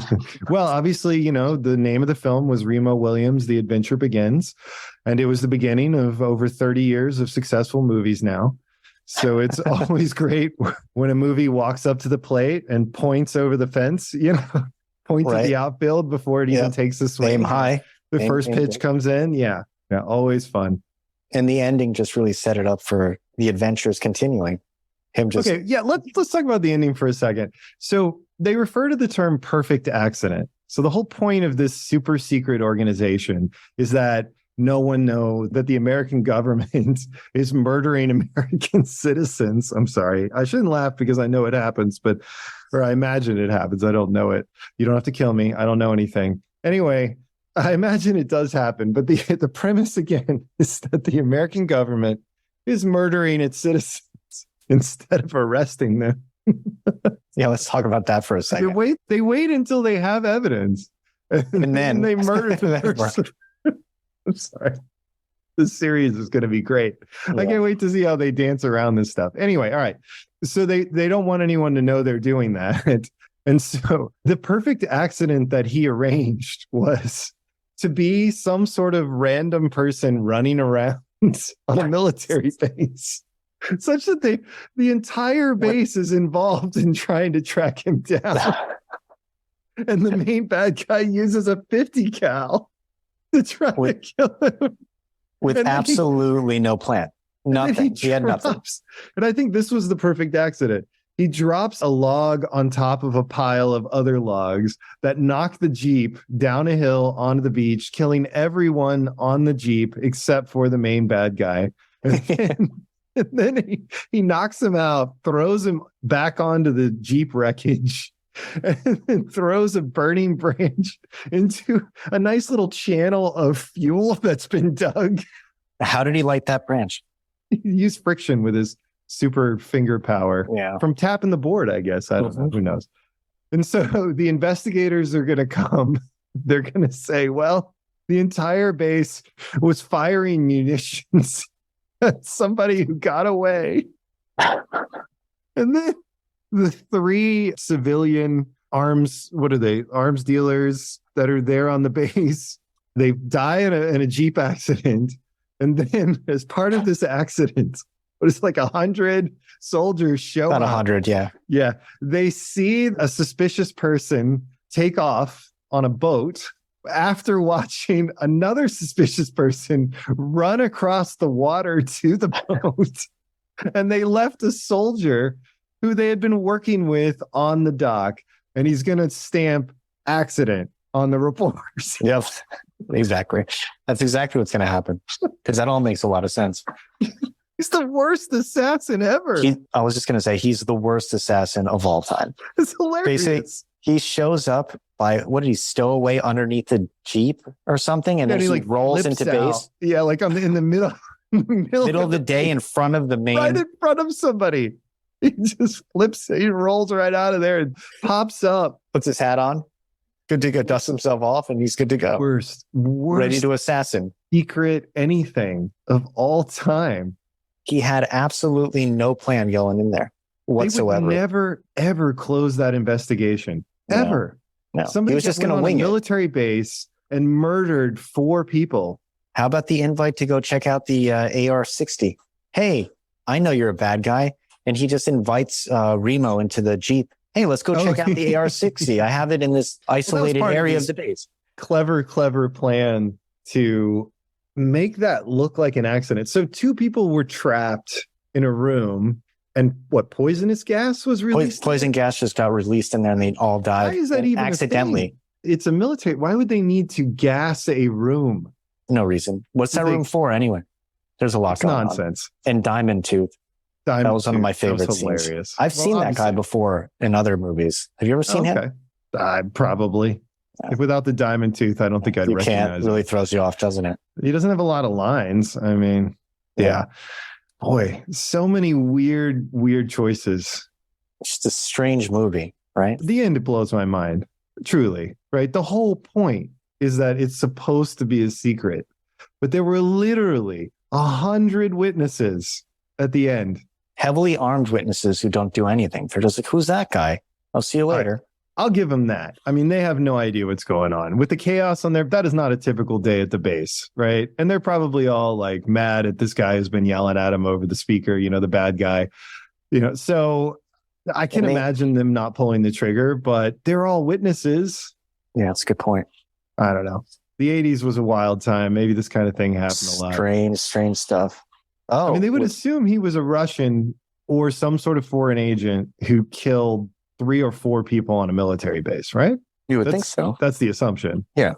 Well, obviously, the name of the film was Remo Williams, The Adventure Begins. And it was the beginning of over 30 years of successful movies now. So it's always great when a movie walks up to the plate and points over the fence, points at the outfield before it even takes a swing. Aim high. The first pitch comes in. Yeah. Always fun. And the ending just really set it up for the adventures continuing. Okay, yeah, let's talk about the ending for a second. So they refer to the term perfect accident. So the whole point of this super secret organization is that no one knows that the American government is murdering American citizens. I'm sorry. I shouldn't laugh because I know it happens, or I imagine it happens. I don't know it. You don't have to kill me. I don't know anything. Anyway, I imagine it does happen. But the premise again is that the American government is murdering its citizens instead of arresting them. Yeah, let's talk about that for a second. They wait until they have evidence. And then they murder the person. I'm sorry. This series is going to be great. Yeah. I can't wait to see how they dance around this stuff. Anyway, all right. So they don't want anyone to know they're doing that. And so the perfect accident that he arranged was to be some sort of random person running around on a military base. Such that the entire base is involved in trying to track him down. And the main bad guy uses a 50 cal to try to kill him. With absolutely no plan. Nothing. He had nothing. And I think this was the perfect accident. He drops a log on top of a pile of other logs that knock the Jeep down a hill onto the beach, killing everyone on the Jeep except for the main bad guy. And then he knocks him out, throws him back onto the Jeep wreckage, and then throws a burning branch into a nice little channel of fuel that's been dug. How did he light that branch? He used friction with his super finger power from tapping the board, I guess. I don't know. Who knows? And so the investigators are going to come. They're going to say, well, the entire base was firing munitions. Somebody who got away. And then the 3 civilian arms dealers that are there on the base, they die in a Jeep accident. And then as part of this accident, it's like 100 soldiers show up. About 100, yeah. Yeah. They see a suspicious person take off on a boat after watching another suspicious person run across the water to the boat. And they left a soldier who they had been working with on the dock. And he's going to stamp accident on the reports. Yep, exactly. That's exactly what's going to happen. Because that all makes a lot of sense. He's the worst assassin ever. I was just going to say, he's the worst assassin of all time. It's hilarious. Basically, he shows up by, what did he stow away underneath the Jeep or something? And then he rolls into base. Yeah, like in the middle of the day in front of the main. Right in front of somebody. He just flips, he rolls right out of there and pops up. Puts his hat on. Good to go, dust himself off, and he's good to go. Worst ready to assassin. Secret anything of all time. He had absolutely no plan going in there whatsoever. They would never, ever close that investigation. Ever. No. Somebody he was just going to wing a military base and murdered 4 people. How about the invite to go check out the AR-60? Hey, I know you're a bad guy. And he just invites Remo into the Jeep. Hey, let's go check out the AR-60. I have it in this isolated area of the base. Clever plan to make that look like an accident. So 2 people were trapped in a room, and poisonous gas was released? Poison gas just got released in there, and they all died. Why is that even accidentally? It's a military. Why would they need to gas a room? No reason. What's that room for anyway? There's a lot going on. Nonsense. And Diamond Tooth. That was one of my favorite scenes. Hilarious. I've seen that guy before in other movies. Have you ever seen him? Probably. Yeah. Without the diamond tooth, I don't think I'd recognize him. Really throws you off, doesn't it? He doesn't have a lot of lines. I mean, yeah. Boy, so many weird choices. It's just a strange movie, right? The end, it blows my mind. Truly, right? The whole point is that it's supposed to be a secret. But there were literally 100 witnesses at the end. Heavily armed witnesses who don't do anything. They're just like, who's that guy? I'll see you later. I'll give them that. I mean, they have no idea what's going on. With the chaos on there, that is not a typical day at the base, right? And they're probably all like mad at this guy who's been yelling at him over the speaker, the bad guy. So I can imagine them not pulling the trigger, but they're all witnesses. Yeah, that's a good point. I don't know. The 80s was a wild time. Maybe this kind of thing happened a lot. Strange stuff. Oh, I mean, they would assume he was a Russian or some sort of foreign agent who killed 3 or 4 people on a military base, right? You would think so. That's the assumption. Yeah.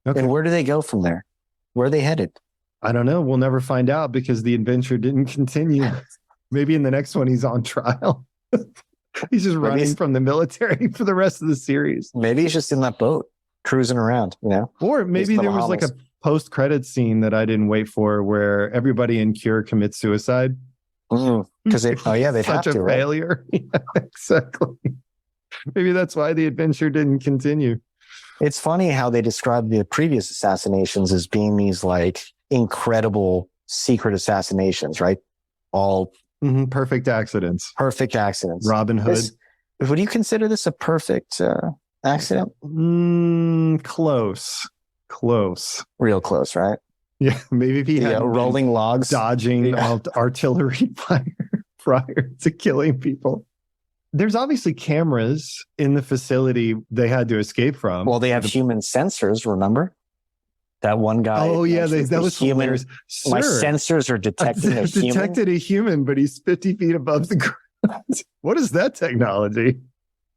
Okay. And where do they go from there? Where are they headed? I don't know. We'll never find out because the adventure didn't continue. Maybe in the next one, he's on trial. He's just running from the military for the rest of the series. Maybe he's just in that boat cruising around, Or maybe there was like a post-credit scene that I didn't wait for where everybody in Cure commits suicide. Because they'd have such a failure. Right? Yeah, exactly. Maybe that's why the adventure didn't continue. It's funny how they describe the previous assassinations as being these like incredible secret assassinations, right? All perfect accidents. Perfect accidents. Robin Hood. Would you consider this a perfect accident? Close. Real close, right? Yeah, maybe if he had rolling logs, dodging artillery fire prior to killing people. There's obviously cameras in the facility they had to escape from. Well, they have human sensors, remember? That one guy. Oh, yeah, that was human. Sir, my sensors are detecting a human. Detected a human, but he's 50 feet above the ground. What is that technology?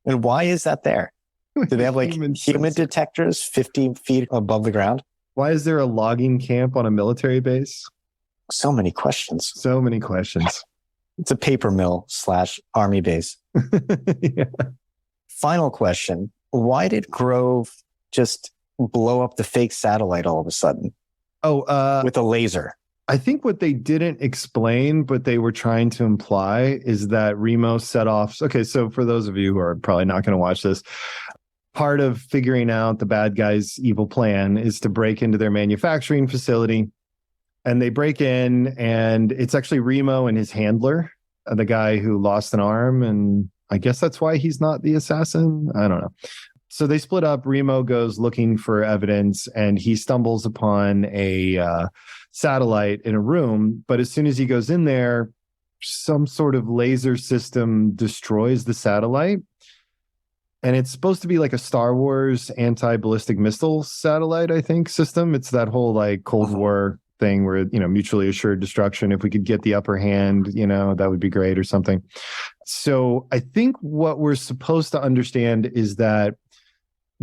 And why is that there? Do they have like human detectors 50 feet above the ground? Why is there a logging camp on a military base? So many questions. It's a paper mill / army base. Yeah. Final question. Why did Grove just blow up the fake satellite all of a sudden? With a laser. I think what they didn't explain, but they were trying to imply is that Remo set off. Okay, so for those of you who are probably not going to watch this, part of figuring out the bad guy's evil plan is to break into their manufacturing facility. And they break in, and it's actually Remo and his handler, the guy who lost an arm. And I guess that's why he's not the assassin. I don't know. So they split up. Remo goes looking for evidence, and he stumbles upon a satellite in a room. But as soon as he goes in there, some sort of laser system destroys the satellite. And it's supposed to be like a Star Wars anti-ballistic missile satellite, I think, system. It's that whole like Cold War thing where, mutually assured destruction. If we could get the upper hand, that would be great or something. So I think what we're supposed to understand is that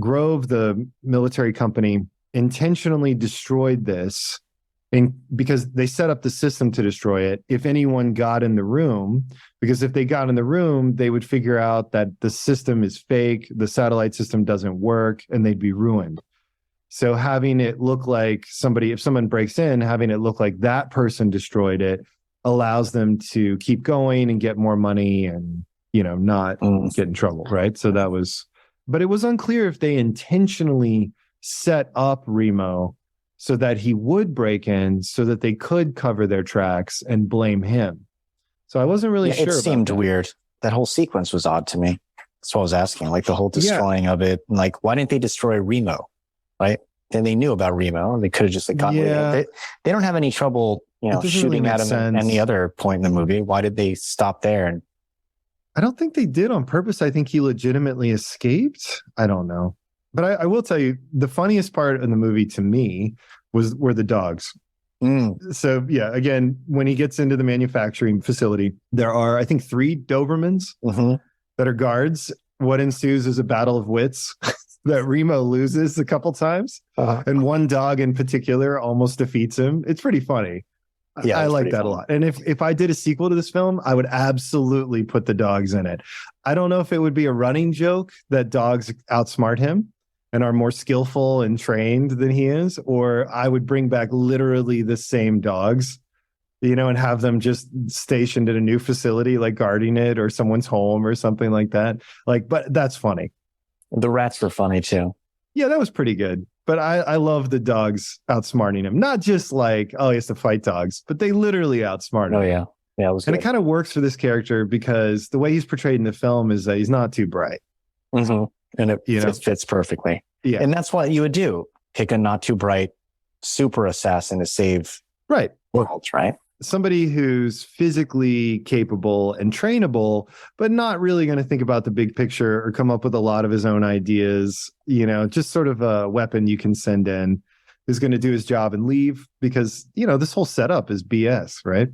Grove, the military company, intentionally destroyed this because they set up the system to destroy it if anyone got in the room, because if they got in the room, they would figure out that the system is fake, the satellite system doesn't work, and they'd be ruined. So having it look like if someone breaks in, having it look like that person destroyed it allows them to keep going and get more money and, not get in trouble, right? So but it was unclear if they intentionally set up Remo so that he would break in so that they could cover their tracks and blame him. So I wasn't really sure. It seemed weird. That whole sequence was odd to me. That's what I was asking, like the whole destroying of it. Like, why didn't they destroy Remo? Right? Then they knew about Remo and they could have just gotten rid of it. They don't have any trouble, shooting at him at any other point in the movie. Why did they stop there? And I don't think they did on purpose. I think he legitimately escaped. I don't know. But I will tell you, the funniest part of the movie to me were the dogs. So, yeah, again, when he gets into the manufacturing facility, there are, I think, 3 Dobermans that are guards. What ensues is a battle of wits. that Remo loses a couple times. And one dog in particular almost defeats him. It's pretty funny. Yeah, I it's like pretty that funny. a lot. And if I did a sequel to this film, I would absolutely put the dogs in it. I don't know if it would be a running joke that dogs outsmart him and are more skillful and trained than he is, or I would bring back literally the same dogs, and have them just stationed at a new facility, like guarding it or someone's home or something like that. But that's funny. The rats were funny too. Yeah, that was pretty good. But I love the dogs outsmarting him. Not just like, oh, he has to fight dogs, but they literally outsmart him. Oh, yeah. Yeah, it was And good. it kind of works for this character because the way he's portrayed in the film is that he's not too bright. Mm-hmm. And it fits perfectly. Yeah. And that's what you would do. Pick a not too bright super assassin to save Right. worlds, right? Somebody who's physically capable and trainable, but not really going to think about the big picture or come up with a lot of his own ideas, just sort of a weapon you can send in, who's going to do his job and leave because, this whole setup is BS, right?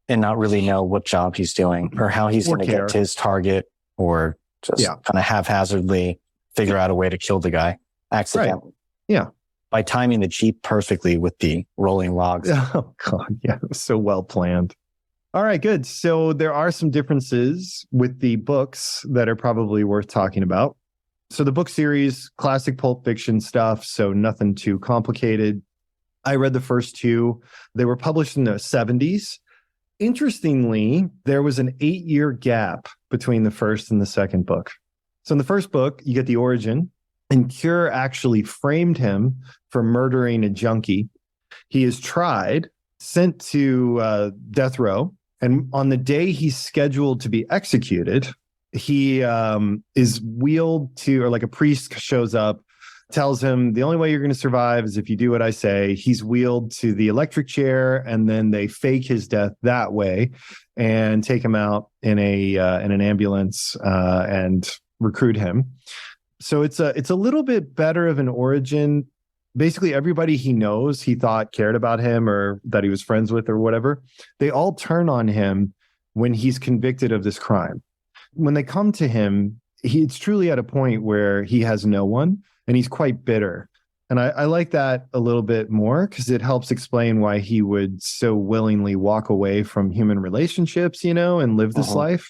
And not really know what job he's doing or how he's going to get to his target, or just kind of haphazardly figure out a way to kill the guy accidentally. Right. Yeah. By timing the Jeep perfectly with the rolling logs. Oh, God. Yeah. It was so well planned. All right, good. So there are some differences with the books that are probably worth talking about. So the book series, classic pulp fiction stuff. So nothing too complicated. I read the first two. They were published in the 70s. Interestingly, there was an 8-year gap between the first and the second book. So in the first book, you get the origin, and Cure actually framed him for murdering a junkie. He is tried, sent to death row, and on the day he's scheduled to be executed, he is wheeled to, or like a priest shows up, tells him the only way you're going to survive is if you do what I say. He's wheeled to the electric chair, and then they fake his death that way and take him out in an ambulance and recruit him. So it's a little bit better of an origin. Basically, everybody he knows, he thought cared about him or that he was friends with or whatever, they all turn on him when he's convicted of this crime. When they come to him, it's truly at a point where he has no one, and he's quite bitter. And I like that a little bit more because it helps explain why he would so willingly walk away from human relationships, and live this life.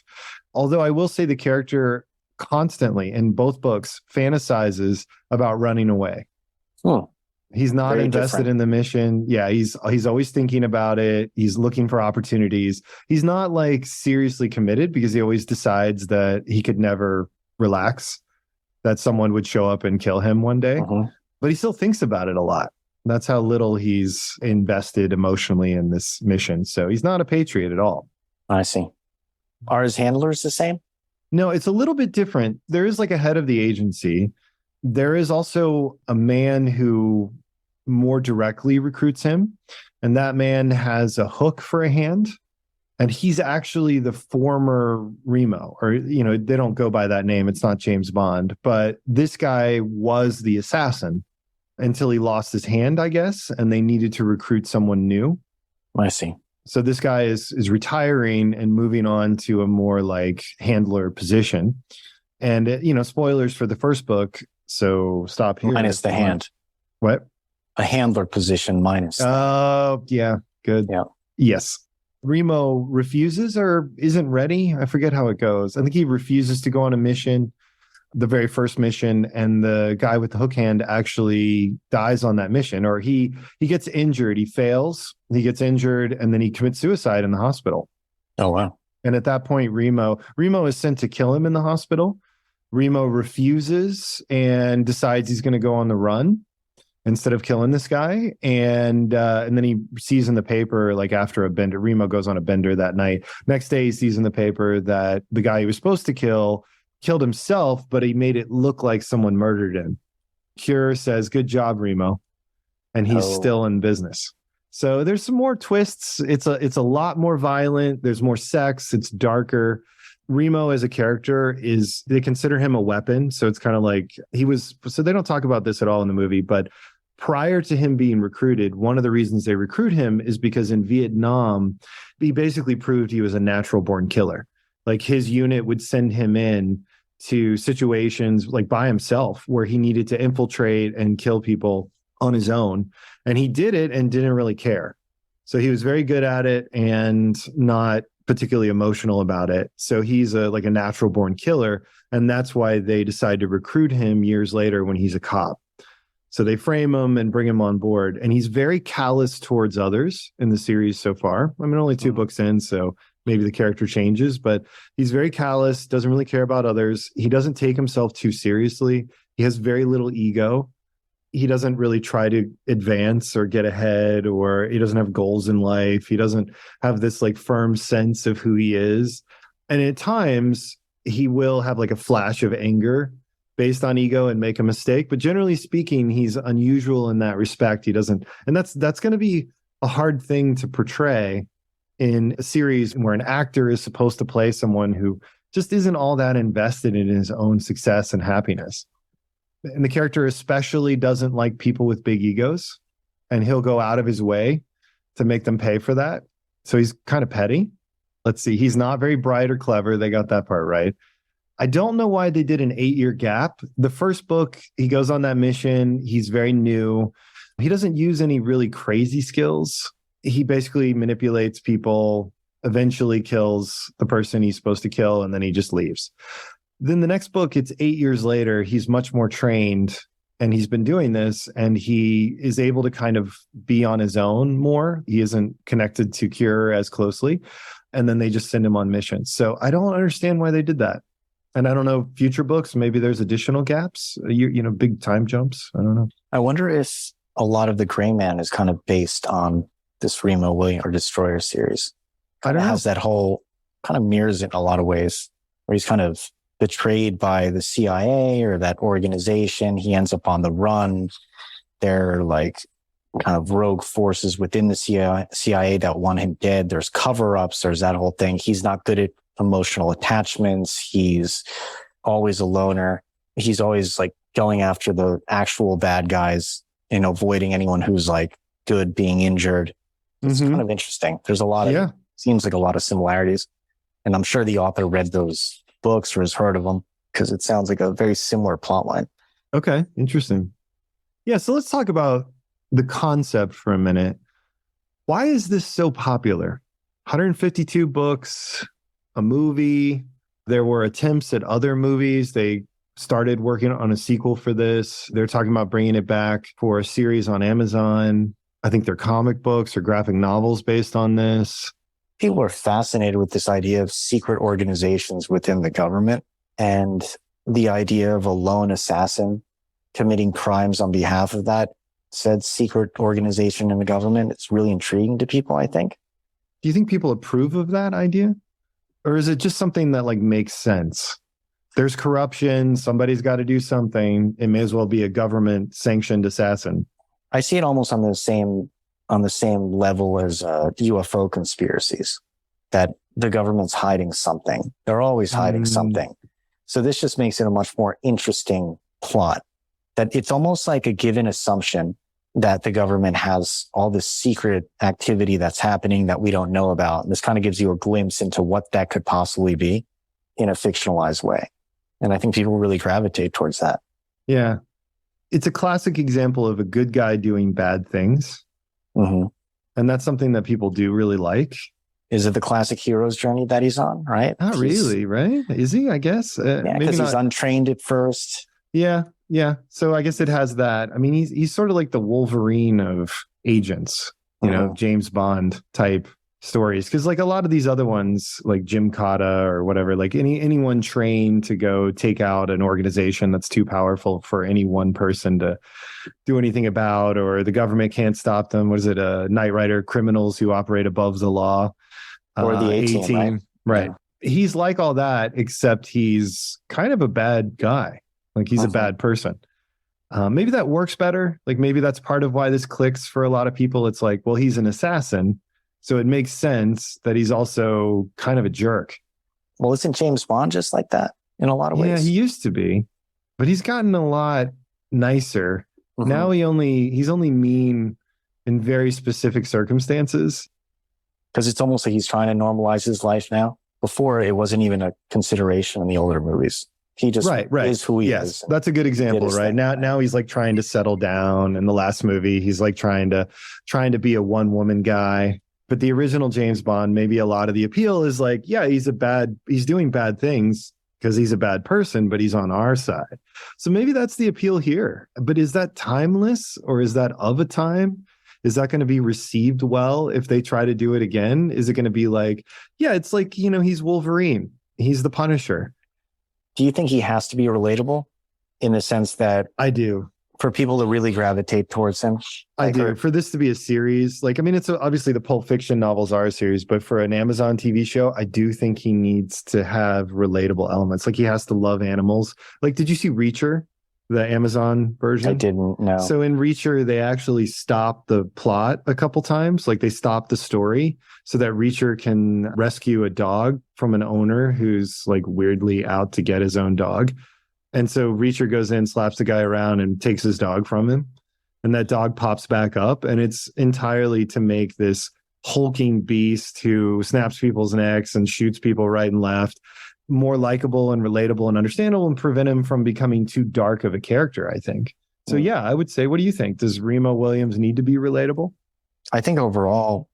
Although I will say the character constantly in both books fantasizes about running away. He's not Very invested different. in the mission. Yeah, he's always thinking about it. He's looking for opportunities. He's not like seriously committed because he always decides that he could never relax, that someone would show up and kill him one day. But he still thinks about it a lot. That's how little he's invested emotionally in this mission. So he's not a patriot at all. I see. Are his handlers the same? No, it's a little bit different. There is like a head of the agency. There is also a man who more directly recruits him. And that man has a hook for a hand. And he's actually the former Remo, or, they don't go by that name. It's not James Bond. But this guy was the assassin until he lost his hand, I guess. And they needed to recruit someone new. I see. So this guy is retiring and moving on to a more like handler position. And, spoilers for the first book. So stop here. Minus the hand. What? A handler position minus. Oh, yeah. Good. Yeah. Yes. Remo refuses or isn't ready. I forget how it goes. I think he refuses to go on a mission, the very first mission. And the guy with the hook hand actually dies on that mission, or he gets injured. He fails. He gets injured, and then he commits suicide in the hospital. Oh, wow. And at that point, Remo is sent to kill him in the hospital. Remo refuses and decides he's going to go on the run instead of killing this guy. And then he sees in the paper, like after a bender, Remo goes on a bender that night. Next day, he sees in the paper that the guy he was supposed to kill killed himself, but he made it look like someone murdered him. Cure says, "Good job, Remo." And he's still in business. So there's some more twists. It's a lot more violent. There's more sex. It's darker. Remo as a character they consider him a weapon. So it's kind of like so they don't talk about this at all in the movie, but prior to him being recruited, one of the reasons they recruit him is because in Vietnam, he basically proved he was a natural born killer. Like his unit would send him in to situations like by himself where he needed to infiltrate and kill people on his own. And he did it and didn't really care. So he was very good at it and not particularly emotional about it. So he's like a natural born killer. And that's why they decide to recruit him years later when he's a cop. So they frame him and bring him on board. And he's very callous towards others in the series so far. I mean, only 2 books in, so maybe the character changes, but he's very callous, doesn't really care about others. He doesn't take himself too seriously. He has very little ego. He doesn't really try to advance or get ahead, or he doesn't have goals in life. He doesn't have this like firm sense of who he is. And at times he will have like a flash of anger based on ego and make a mistake. But generally speaking, he's unusual in that respect. He doesn't, and that's going to be a hard thing to portray in a series where an actor is supposed to play someone who just isn't all that invested in his own success and happiness. And the character especially doesn't like people with big egos, and he'll go out of his way to make them pay for that. So he's kind of petty. Let's see. He's not very bright or clever. They got that part right. I don't know why they did an 8-year gap. The first book, he goes on that mission. He's very new. He doesn't use any really crazy skills. He basically manipulates people, eventually kills the person he's supposed to kill, and then he just leaves. Then the next book, it's 8 years later. He's much more trained, and he's been doing this, and he is able to kind of be on his own more. He isn't connected to Cure as closely. And then they just send him on missions. So I don't understand why they did that. And I don't know, future books, maybe there's additional gaps, you know, big time jumps. I don't know. I wonder if a lot of the Gray Man is kind of based on this Remo Williams or Destroyer series. I don't know. Has that whole kind of mirrors it in a lot of ways, where he's kind of betrayed by the CIA or that organization. He ends up on the run. They're like kind of rogue forces within the CIA that want him dead. There's cover-ups. There's that whole thing. He's not good at emotional attachments. He's always a loner. He's always like going after the actual bad guys and avoiding anyone who's like good being injured. It's kind of interesting. There's a lot of, seems like a lot of similarities. And I'm sure the author read those books or has heard of them, because it sounds like a very similar plot line. Okay. Interesting. Yeah. So let's talk about the concept for a minute. Why is this so popular? 152 books, a movie. There were attempts at other movies. They started working on a sequel for this. They're talking about bringing it back for a series on Amazon. I think they're comic books or graphic novels based on this. People are fascinated with this idea of secret organizations within the government, and the idea of a lone assassin committing crimes on behalf of that said secret organization in the government. It's really intriguing to people, I think. Do you think people approve of that idea? Or is it just something that like makes sense? There's corruption. Somebody's got to do something. It may as well be a government sanctioned assassin. I see it almost on the same level as UFO conspiracies, that the government's hiding something. They're always hiding something. So this just makes it a much more interesting plot, that it's almost like a given assumption that the government has all this secret activity that's happening that we don't know about. And this kind of gives you a glimpse into what that could possibly be in a fictionalized way. And I think people really gravitate towards that. Yeah. It's a classic example of a good guy doing bad things. And that's something that people do really like. Is it the classic hero's journey that he's on, right? Not really, right? Is he? I guess. Because he's untrained at first. Yeah. So I guess it has that. I mean, he's sort of like the Wolverine of agents, you know, James Bond type stories. Because like a lot of these other ones, like Jim Cotta or whatever, like anyone trained to go take out an organization that's too powerful for any one person to do anything about, or the government can't stop them. What is it? Knight Rider criminals who operate above the law. Or the A-Team, right? Yeah. He's like all that, except he's kind of a bad guy. Like he's a bad person. Maybe that works better. Like maybe that's part of why this clicks for a lot of people. It's like, well, he's an assassin, so it makes sense that he's also kind of a jerk. Well, isn't James Bond just like that in a lot of ways? Yeah, he used to be, but he's gotten a lot nicer. Now he's only mean in very specific circumstances. Because it's almost like he's trying to normalize his life now. Before, it wasn't even a consideration in the older movies. He just right. is who he Yes, is. that's a good example, right? thing. Now he's like trying to settle down. In the last movie, he's like trying to be a one woman guy. But the original James Bond, maybe a lot of the appeal is like, yeah, he's doing bad things because he's a bad person, but he's on our side. So maybe that's the appeal here. But is that timeless, or is that of a time? Is that going to be received well if they try to do it again? Is it going to be like, yeah, it's like, he's Wolverine. He's the Punisher. Do you think he has to be relatable in the sense that I do. For people to really gravitate towards him? I do. For this to be a series, it's obviously the Pulp Fiction novels are a series, but for an Amazon TV show, I do think he needs to have relatable elements. Like he has to love animals. Like, did you see Reacher, the Amazon version? I didn't know. So in Reacher, they actually stopped the plot a couple times. Like they stopped the story so that Reacher can rescue a dog from an owner who's like weirdly out to get his own dog. And so Reacher goes in, slaps the guy around, and takes his dog from him. And that dog pops back up. And it's entirely to make this hulking beast who snaps people's necks and shoots people right and left more likable and relatable and understandable, and prevent him from becoming too dark of a character, I think. So, yeah, I would say, what do you think? Does Remo Williams need to be relatable? I think overall,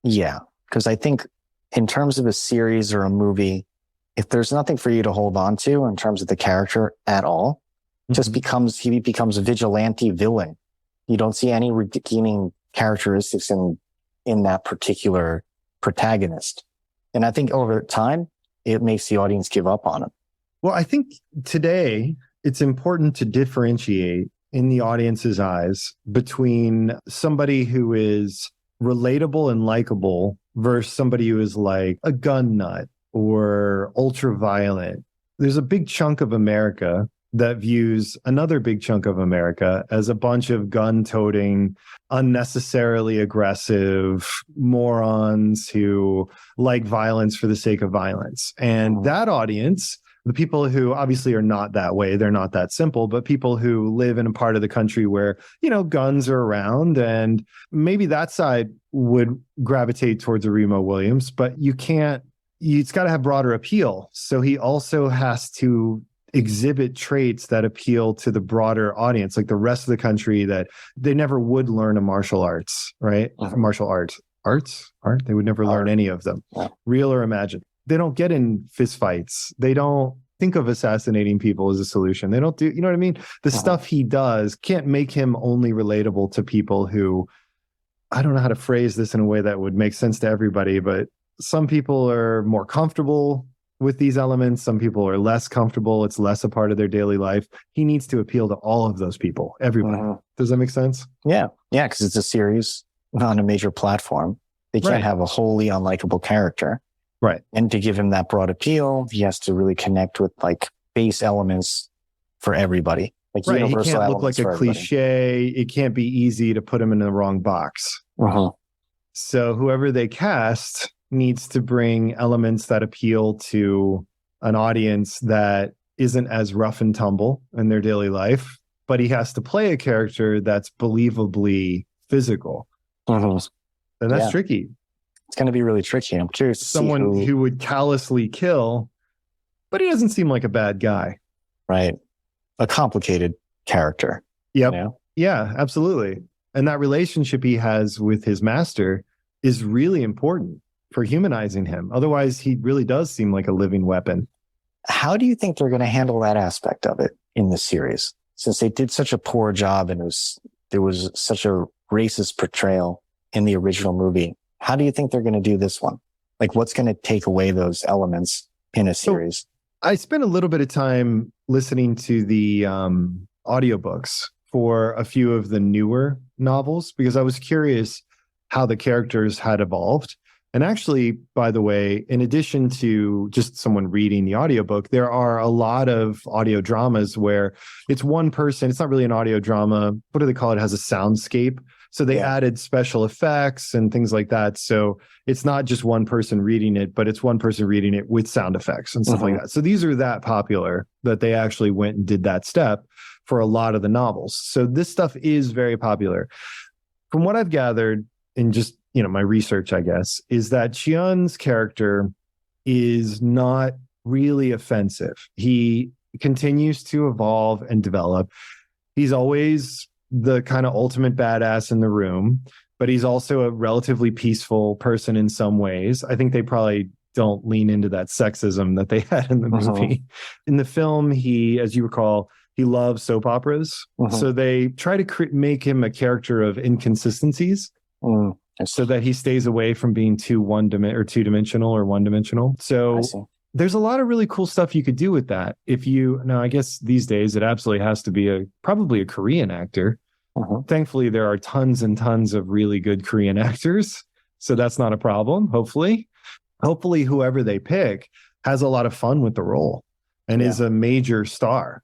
yeah. Because I think in terms of a series or a movie, if there's nothing for you to hold on to in terms of the character at all, he becomes a vigilante villain. You don't see any redeeming characteristics in that particular protagonist. And I think over time, it makes the audience give up on him. Well, I think today it's important to differentiate in the audience's eyes between somebody who is relatable and likable versus somebody who is like a gun nut or ultra violent. There's a big chunk of America that views another big chunk of America as a bunch of gun-toting, unnecessarily aggressive morons who like violence for the sake of violence. And that audience, the people who obviously are not that way, they're not that simple, but people who live in a part of the country where, guns are around, and maybe that side would gravitate towards a Remo Williams, but it's got to have broader appeal. So he also has to exhibit traits that appeal to the broader audience, like the rest of the country, that they never would learn a martial arts, right? Martial art. They would never learn any of them, real or imagined. They don't get in fist fights. They don't think of assassinating people as a solution. They don't do, you know what I mean? The stuff he does can't make him only relatable to people who, I don't know how to phrase this in a way that would make sense to everybody, but some people are more comfortable with these elements. Some people are less comfortable. It's less a part of their daily life. He needs to appeal to all of those people, everybody. Does that make sense? Yeah. Yeah. Because it's a series on a major platform. They can't have a wholly unlikable character. Right. And to give him that broad appeal, he has to really connect with like base elements for everybody. Like universal he can't look like a cliche. It can't be easy to put him in the wrong box. So whoever they cast needs to bring elements that appeal to an audience that isn't as rough and tumble in their daily life, but he has to play a character that's believably physical. And that's tricky. It's going to be really tricky. I'm curious to someone who would callously kill, but he doesn't seem like a bad guy. Right. A complicated character. Yep. Yeah, absolutely. And that relationship he has with his master is really important for humanizing him. Otherwise, he really does seem like a living weapon. How do you think they're going to handle that aspect of it in this series? Since they did such a poor job and there was such a racist portrayal in the original movie. How do you think they're going to do this one? Like, what's going to take away those elements in a series? I spent a little bit of time listening to the audiobooks for a few of the newer novels because I was curious how the characters had evolved. And actually, by the way, in addition to just someone reading the audiobook, there are a lot of audio dramas where it's one person. It's not really an audio drama. What do they call it? It has a soundscape. So they added special effects and things like that. So it's not just one person reading it, but it's one person reading it with sound effects and stuff like that. So these are that popular that they actually went and did that step for a lot of the novels. So this stuff is very popular. From what I've gathered in just, my research, I guess, is that Cheon's character is not really offensive. He continues to evolve and develop. He's always the kind of ultimate badass in the room, but he's also a relatively peaceful person in some ways. I think they probably don't lean into that sexism that they had in the movie. In the film, he, as you recall, he loves soap operas. So they try to make him a character of inconsistencies so that he stays away from being too two-dimensional or one-dimensional. So there's a lot of really cool stuff you could do with that. Now I guess these days it absolutely has to be probably a Korean actor. Thankfully, there are tons and tons of really good Korean actors. So that's not a problem, hopefully. Hopefully, whoever they pick has a lot of fun with the role and is a major star.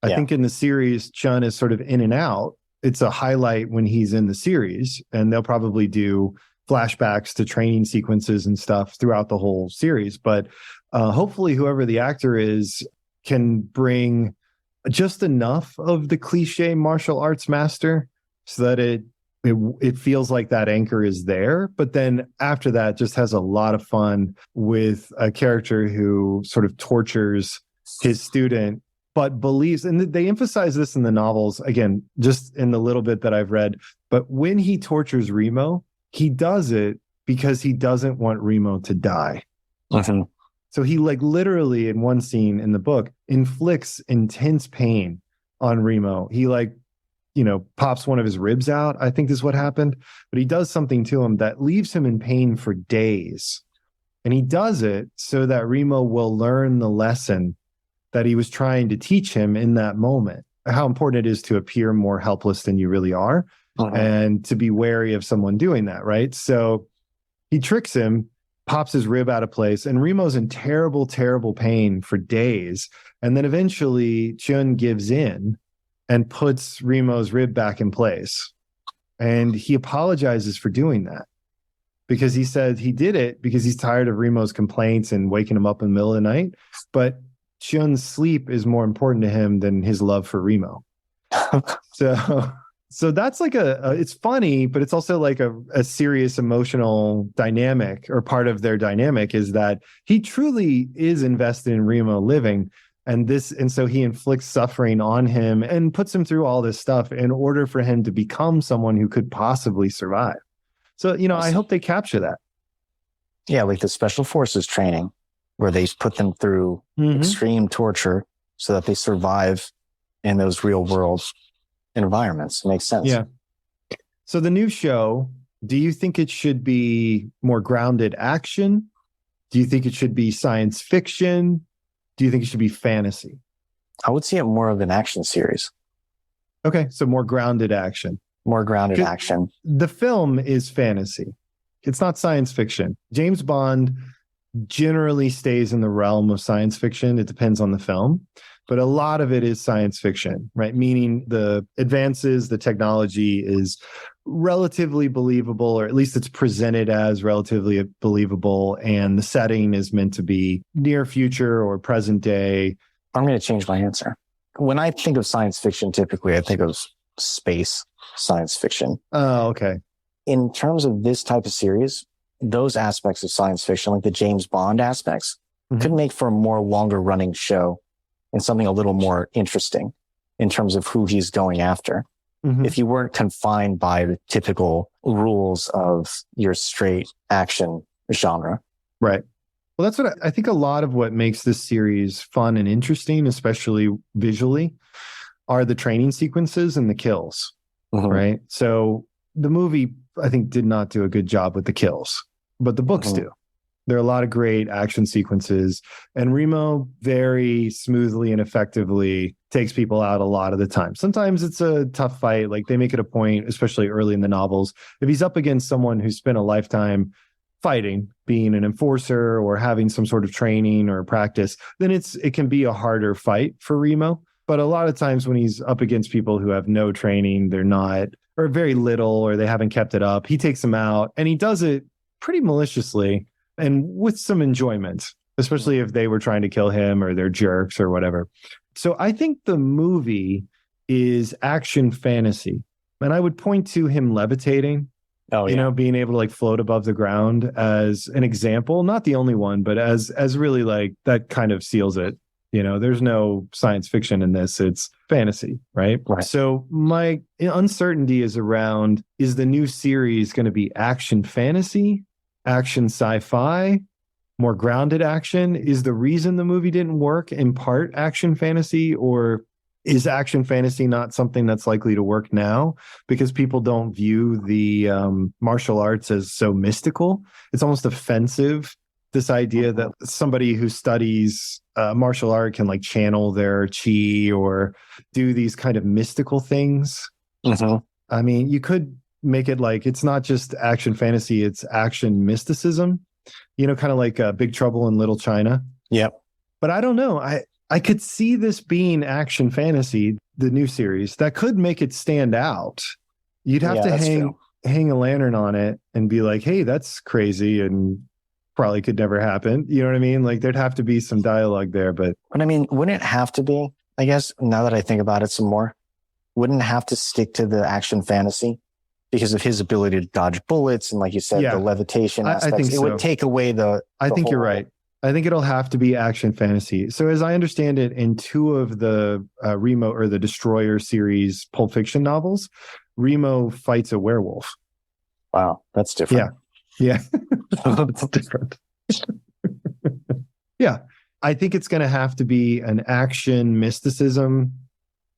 I think in the series, Chun is sort of in and out. It's a highlight when he's in the series, and they'll probably do flashbacks to training sequences and stuff throughout the whole series. But hopefully, whoever the actor is can bring just enough of the cliche martial arts master so that it feels like that anchor is there. But then after that, just has a lot of fun with a character who sort of tortures his student, but believes, and they emphasize this in the novels, again, just in the little bit that I've read, but when he tortures Remo, he does it because he doesn't want Remo to die. So he literally in one scene in the book inflicts intense pain on Remo. He pops one of his ribs out. I think this is what happened, but he does something to him that leaves him in pain for days. And he does it so that Remo will learn the lesson that he was trying to teach him in that moment, how important it is to appear more helpless than you really are and to be wary of someone doing that, right? So he tricks him, pops his rib out of place, and Remo's in terrible, terrible pain for days. And then eventually Chun gives in and puts Remo's rib back in place. And he apologizes for doing that because he said he did it because he's tired of Remo's complaints and waking him up in the middle of the night. But Chun's sleep is more important to him than his love for Remo. So that's it's funny, but it's also like a serious emotional dynamic, or part of their dynamic is that he truly is invested in Remo living. And so he inflicts suffering on him and puts him through all this stuff in order for him to become someone who could possibly survive. So, I hope they capture that. Yeah, like the special forces training where they put them through extreme torture so that they survive in those real world environments. Makes sense. Yeah. So the new show, do you think it should be more grounded action? Do you think it should be science fiction? Do you think it should be fantasy? I would see it more of an action series. Okay, so more grounded action. More grounded action. The film is fantasy. It's not science fiction. James Bond generally stays in the realm of science fiction. It depends on the film, but a lot of it is science fiction, right? Meaning the advances, the technology is relatively believable, or at least it's presented as relatively believable, and the setting is meant to be near future or present day. I'm going to change my answer. When I think of science fiction, typically I think of space science fiction. Oh, okay. In terms of this type of series, those aspects of science fiction, like the James Bond aspects, could make for a more longer running show and something a little more interesting in terms of who he's going after. If you weren't confined by the typical rules of your straight action genre. Right. Well, that's what I think a lot of what makes this series fun and interesting, especially visually, are the training sequences and the kills, right? So the movie, I think, did not do a good job with the kills, but the books do. There are a lot of great action sequences, and Remo very smoothly and effectively takes people out a lot of the time. Sometimes it's a tough fight. Like they make it a point, especially early in the novels, if he's up against someone who spent a lifetime fighting, being an enforcer or having some sort of training or practice, then it can be a harder fight for Remo. But a lot of times when he's up against people who have no training, they're not, or very little, or they haven't kept it up, he takes them out, and he does it pretty maliciously and with some enjoyment, especially if they were trying to kill him or they're jerks or whatever. So I think the movie is action fantasy. And I would point to him levitating, being able to like float above the ground as an example, not the only one, but as really like that kind of seals it. There's no science fiction in this. It's fantasy, right? Right. So my uncertainty is around, is the new series going to be action fantasy, action sci-fi, more grounded action? Is the reason the movie didn't work in part action fantasy, or is action fantasy not something that's likely to work now because people don't view the martial arts as so mystical? It's almost offensive, this idea that somebody who studies martial art can like channel their chi or do these kind of mystical things. Mm-hmm. I mean, you could make it like it's not just action fantasy, it's action mysticism, kind of like Big Trouble in Little China. Yep. But I don't know. I could see this being action fantasy, the new series, that could make it stand out. You'd have to hang a lantern on it and be like, hey, that's crazy and probably could never happen. You know what I mean? Like there'd have to be some dialogue there, but I mean, wouldn't it have to be, I guess, now that I think about it some more, wouldn't it have to stick to the action fantasy because of his ability to dodge bullets and, like you said, the levitation aspects? I think it would take away I think you're right. I think it'll have to be action fantasy. So as I understand it, in two of the Remo or the Destroyer series Pulp Fiction novels, Remo fights a werewolf. Wow, that's different. Yeah. That's different. Yeah. I think it's going to have to be an action mysticism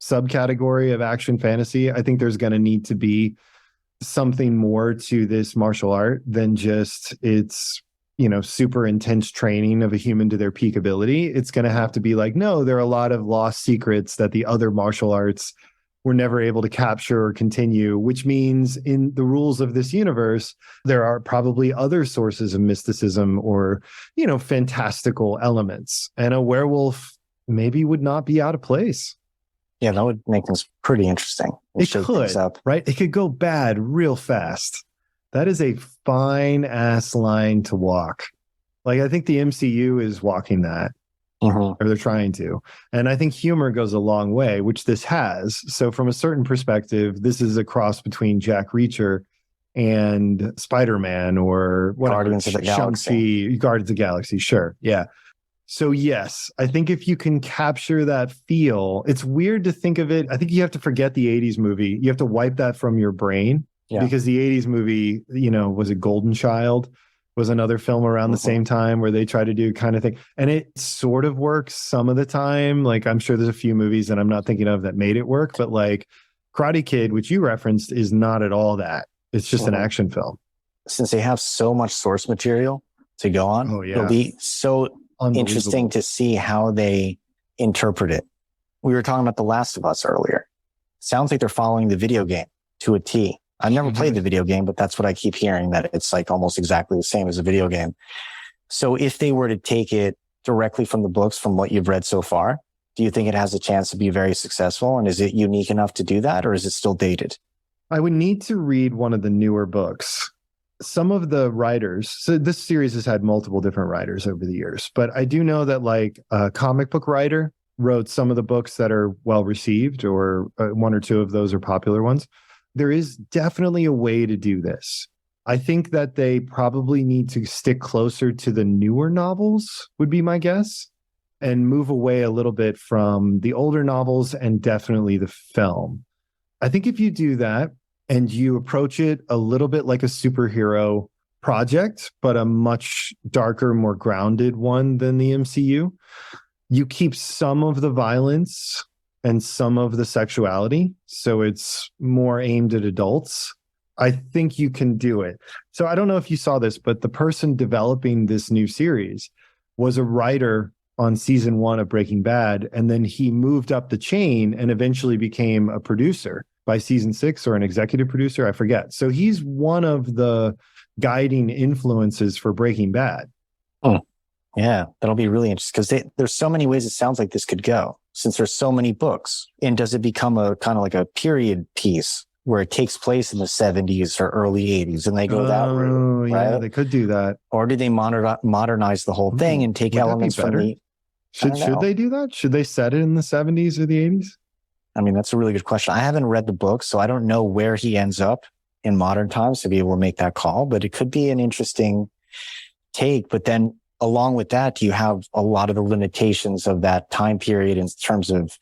subcategory of action fantasy. I think there's going to need to be something more to this martial art than just its super intense training of a human to their peak ability. It's going to have to be like, no, there are a lot of lost secrets that the other martial arts were never able to capture or continue, which means in the rules of this universe, there are probably other sources of mysticism or, fantastical elements. And a werewolf maybe would not be out of place. Yeah, that would make things pretty interesting. It could, right? It could go bad real fast. That is a fine ass line to walk. Like, I think the MCU is walking that, or they're trying to. And I think humor goes a long way, which this has. So from a certain perspective, this is a cross between Jack Reacher and Spider-Man or whatever. Guardians of the Galaxy. Guardians of the Galaxy, sure. Yeah. So yes, I think if you can capture that feel, it's weird to think of it. I think you have to forget the 80s movie. You have to wipe that from your brain. Yeah. Because the 80s movie, was it Golden Child? Was another film around the same time where they try to do kind of thing. And it sort of works some of the time. Like, I'm sure there's a few movies that I'm not thinking of that made it work. But like Karate Kid, which you referenced, is not at all that. It's just an action film. Since they have so much source material to go on, it'll be so interesting to see how they interpret it. We were talking about The Last of Us earlier. Sounds like they're following the video game to a T. I've never played the video game, but that's what I keep hearing, that it's like almost exactly the same as a video game. So if they were to take it directly from the books, from what you've read so far, do you think it has a chance to be very successful? And is it unique enough to do that, or is it still dated? I would need to read one of the newer books. Some of the writers, so this series has had multiple different writers over the years, but I do know that like a comic book writer wrote some of the books that are well received, or one or two of those are popular ones. There is definitely a way to do this. I think that they probably need to stick closer to the newer novels, would be my guess, and move away a little bit from the older novels and definitely the film. I think if you do that and you approach it a little bit like a superhero project, but a much darker, more grounded one than the MCU, you keep some of the violence and some of the sexuality, so it's more aimed at adults. I think you can do it. So I don't know if you saw this, but the person developing this new series was a writer on season 1 of Breaking Bad, and then he moved up the chain and eventually became a producer by season 6, or an executive producer, I forget. So he's one of the guiding influences for Breaking Bad. Yeah, that'll be really interesting, because there's so many ways it sounds like this could go, since there's so many books. And does it become a kind of like a period piece where it takes place in the 70s or early 80s and they go that route? Yeah, right? They could do that. Or do they modernize the whole thing and take elements from the... Should they do that? Should they set it in the 70s or the 80s? I mean, that's a really good question. I haven't read the book, so I don't know where he ends up in modern times to be able to make that call, but it could be an interesting take. But then along with that, you have a lot of the limitations of that time period in terms of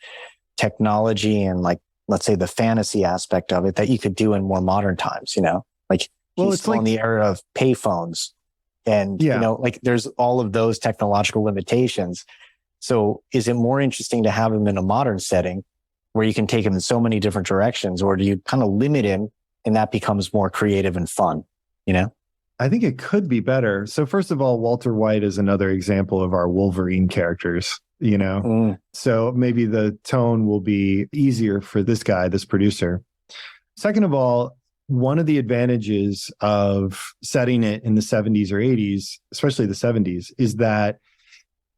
technology and like, let's say the fantasy aspect of it that you could do in more modern times, like he's still in the era of payphones and, like there's all of those technological limitations. So is it more interesting to have him in a modern setting where you can take him in so many different directions, or do you kind of limit him and that becomes more creative and fun, I think it could be better. So first of all, Walter White is another example of our Wolverine characters, So maybe the tone will be easier for this guy, this producer. Second of all, one of the advantages of setting it in the 70s or 80s, especially the 70s, is that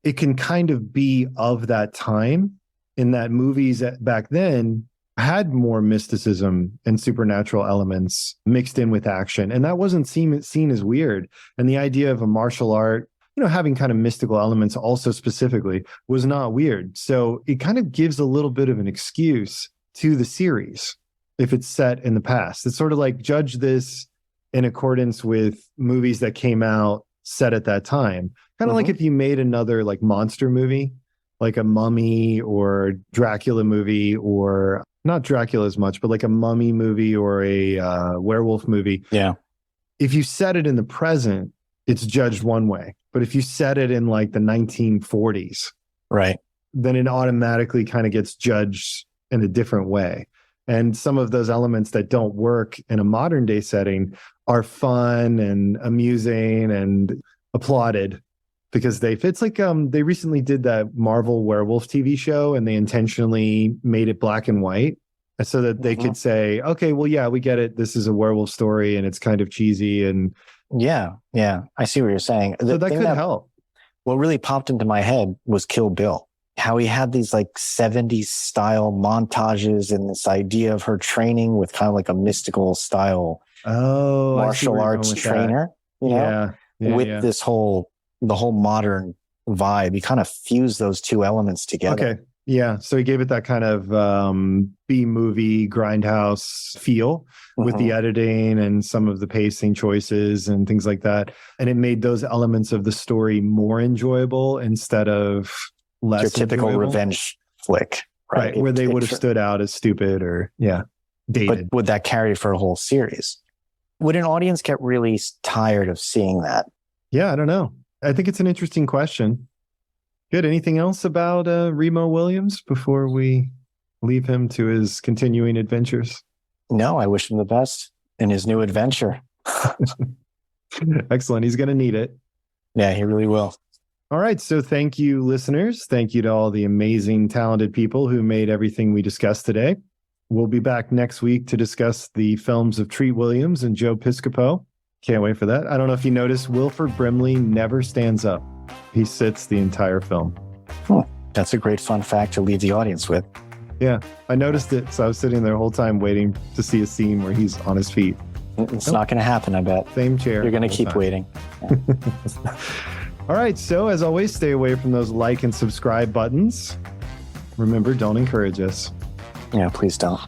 it can kind of be of that time, in that movies back then had more mysticism and supernatural elements mixed in with action. And that wasn't seen as weird. And the idea of a martial art, having kind of mystical elements also specifically was not weird. So it kind of gives a little bit of an excuse to the series if it's set in the past. It's sort of like judge this in accordance with movies that came out set at that time. Kind of like if you made another like monster movie, like a Mummy or Dracula movie, or not Dracula as much, but like a Mummy movie or a werewolf movie. Yeah. If you set it in the present, it's judged one way. But if you set it in like the 1940s, right, then it automatically kind of gets judged in a different way. And some of those elements that don't work in a modern day setting are fun and amusing and applauded because it's like they recently did that Marvel werewolf TV show and they intentionally made it black and white so that they could say, okay, well, yeah, we get it. This is a werewolf story and it's kind of cheesy. And yeah, I see what you're saying. So that could help. What really popped into my head was Kill Bill. How he had these like 70s style montages and this idea of her training with kind of like a mystical style martial arts trainer, with this the whole modern vibe. He kind of fused those two elements together. Okay. Yeah. So he gave it that kind of B-movie grindhouse feel with the editing and some of the pacing choices and things like that. And it made those elements of the story more enjoyable instead of less your typical enjoyable. Revenge flick. Right. Where they would have stood out as stupid or, dated. But would that carry for a whole series? Would an audience get really tired of seeing that? Yeah, I don't know. I think it's an interesting question. Good. Anything else about Remo Williams before we leave him to his continuing adventures? No, I wish him the best in his new adventure. Excellent. He's going to need it. Yeah, he really will. All right. So thank you, listeners. Thank you to all the amazing, talented people who made everything we discussed today. We'll be back next week to discuss the films of Treat Williams and Joe Piscopo. Can't wait for that. I don't know if you noticed, Wilford Brimley never stands up. He sits the entire film. That's a great fun fact to leave the audience with. Yeah, I noticed it. So I was sitting there the whole time waiting to see a scene where he's on his feet. It's not going to happen, I bet. Same chair. You're going to keep waiting. All right. So as always, stay away from those like and subscribe buttons. Remember, don't encourage us. Yeah, please don't.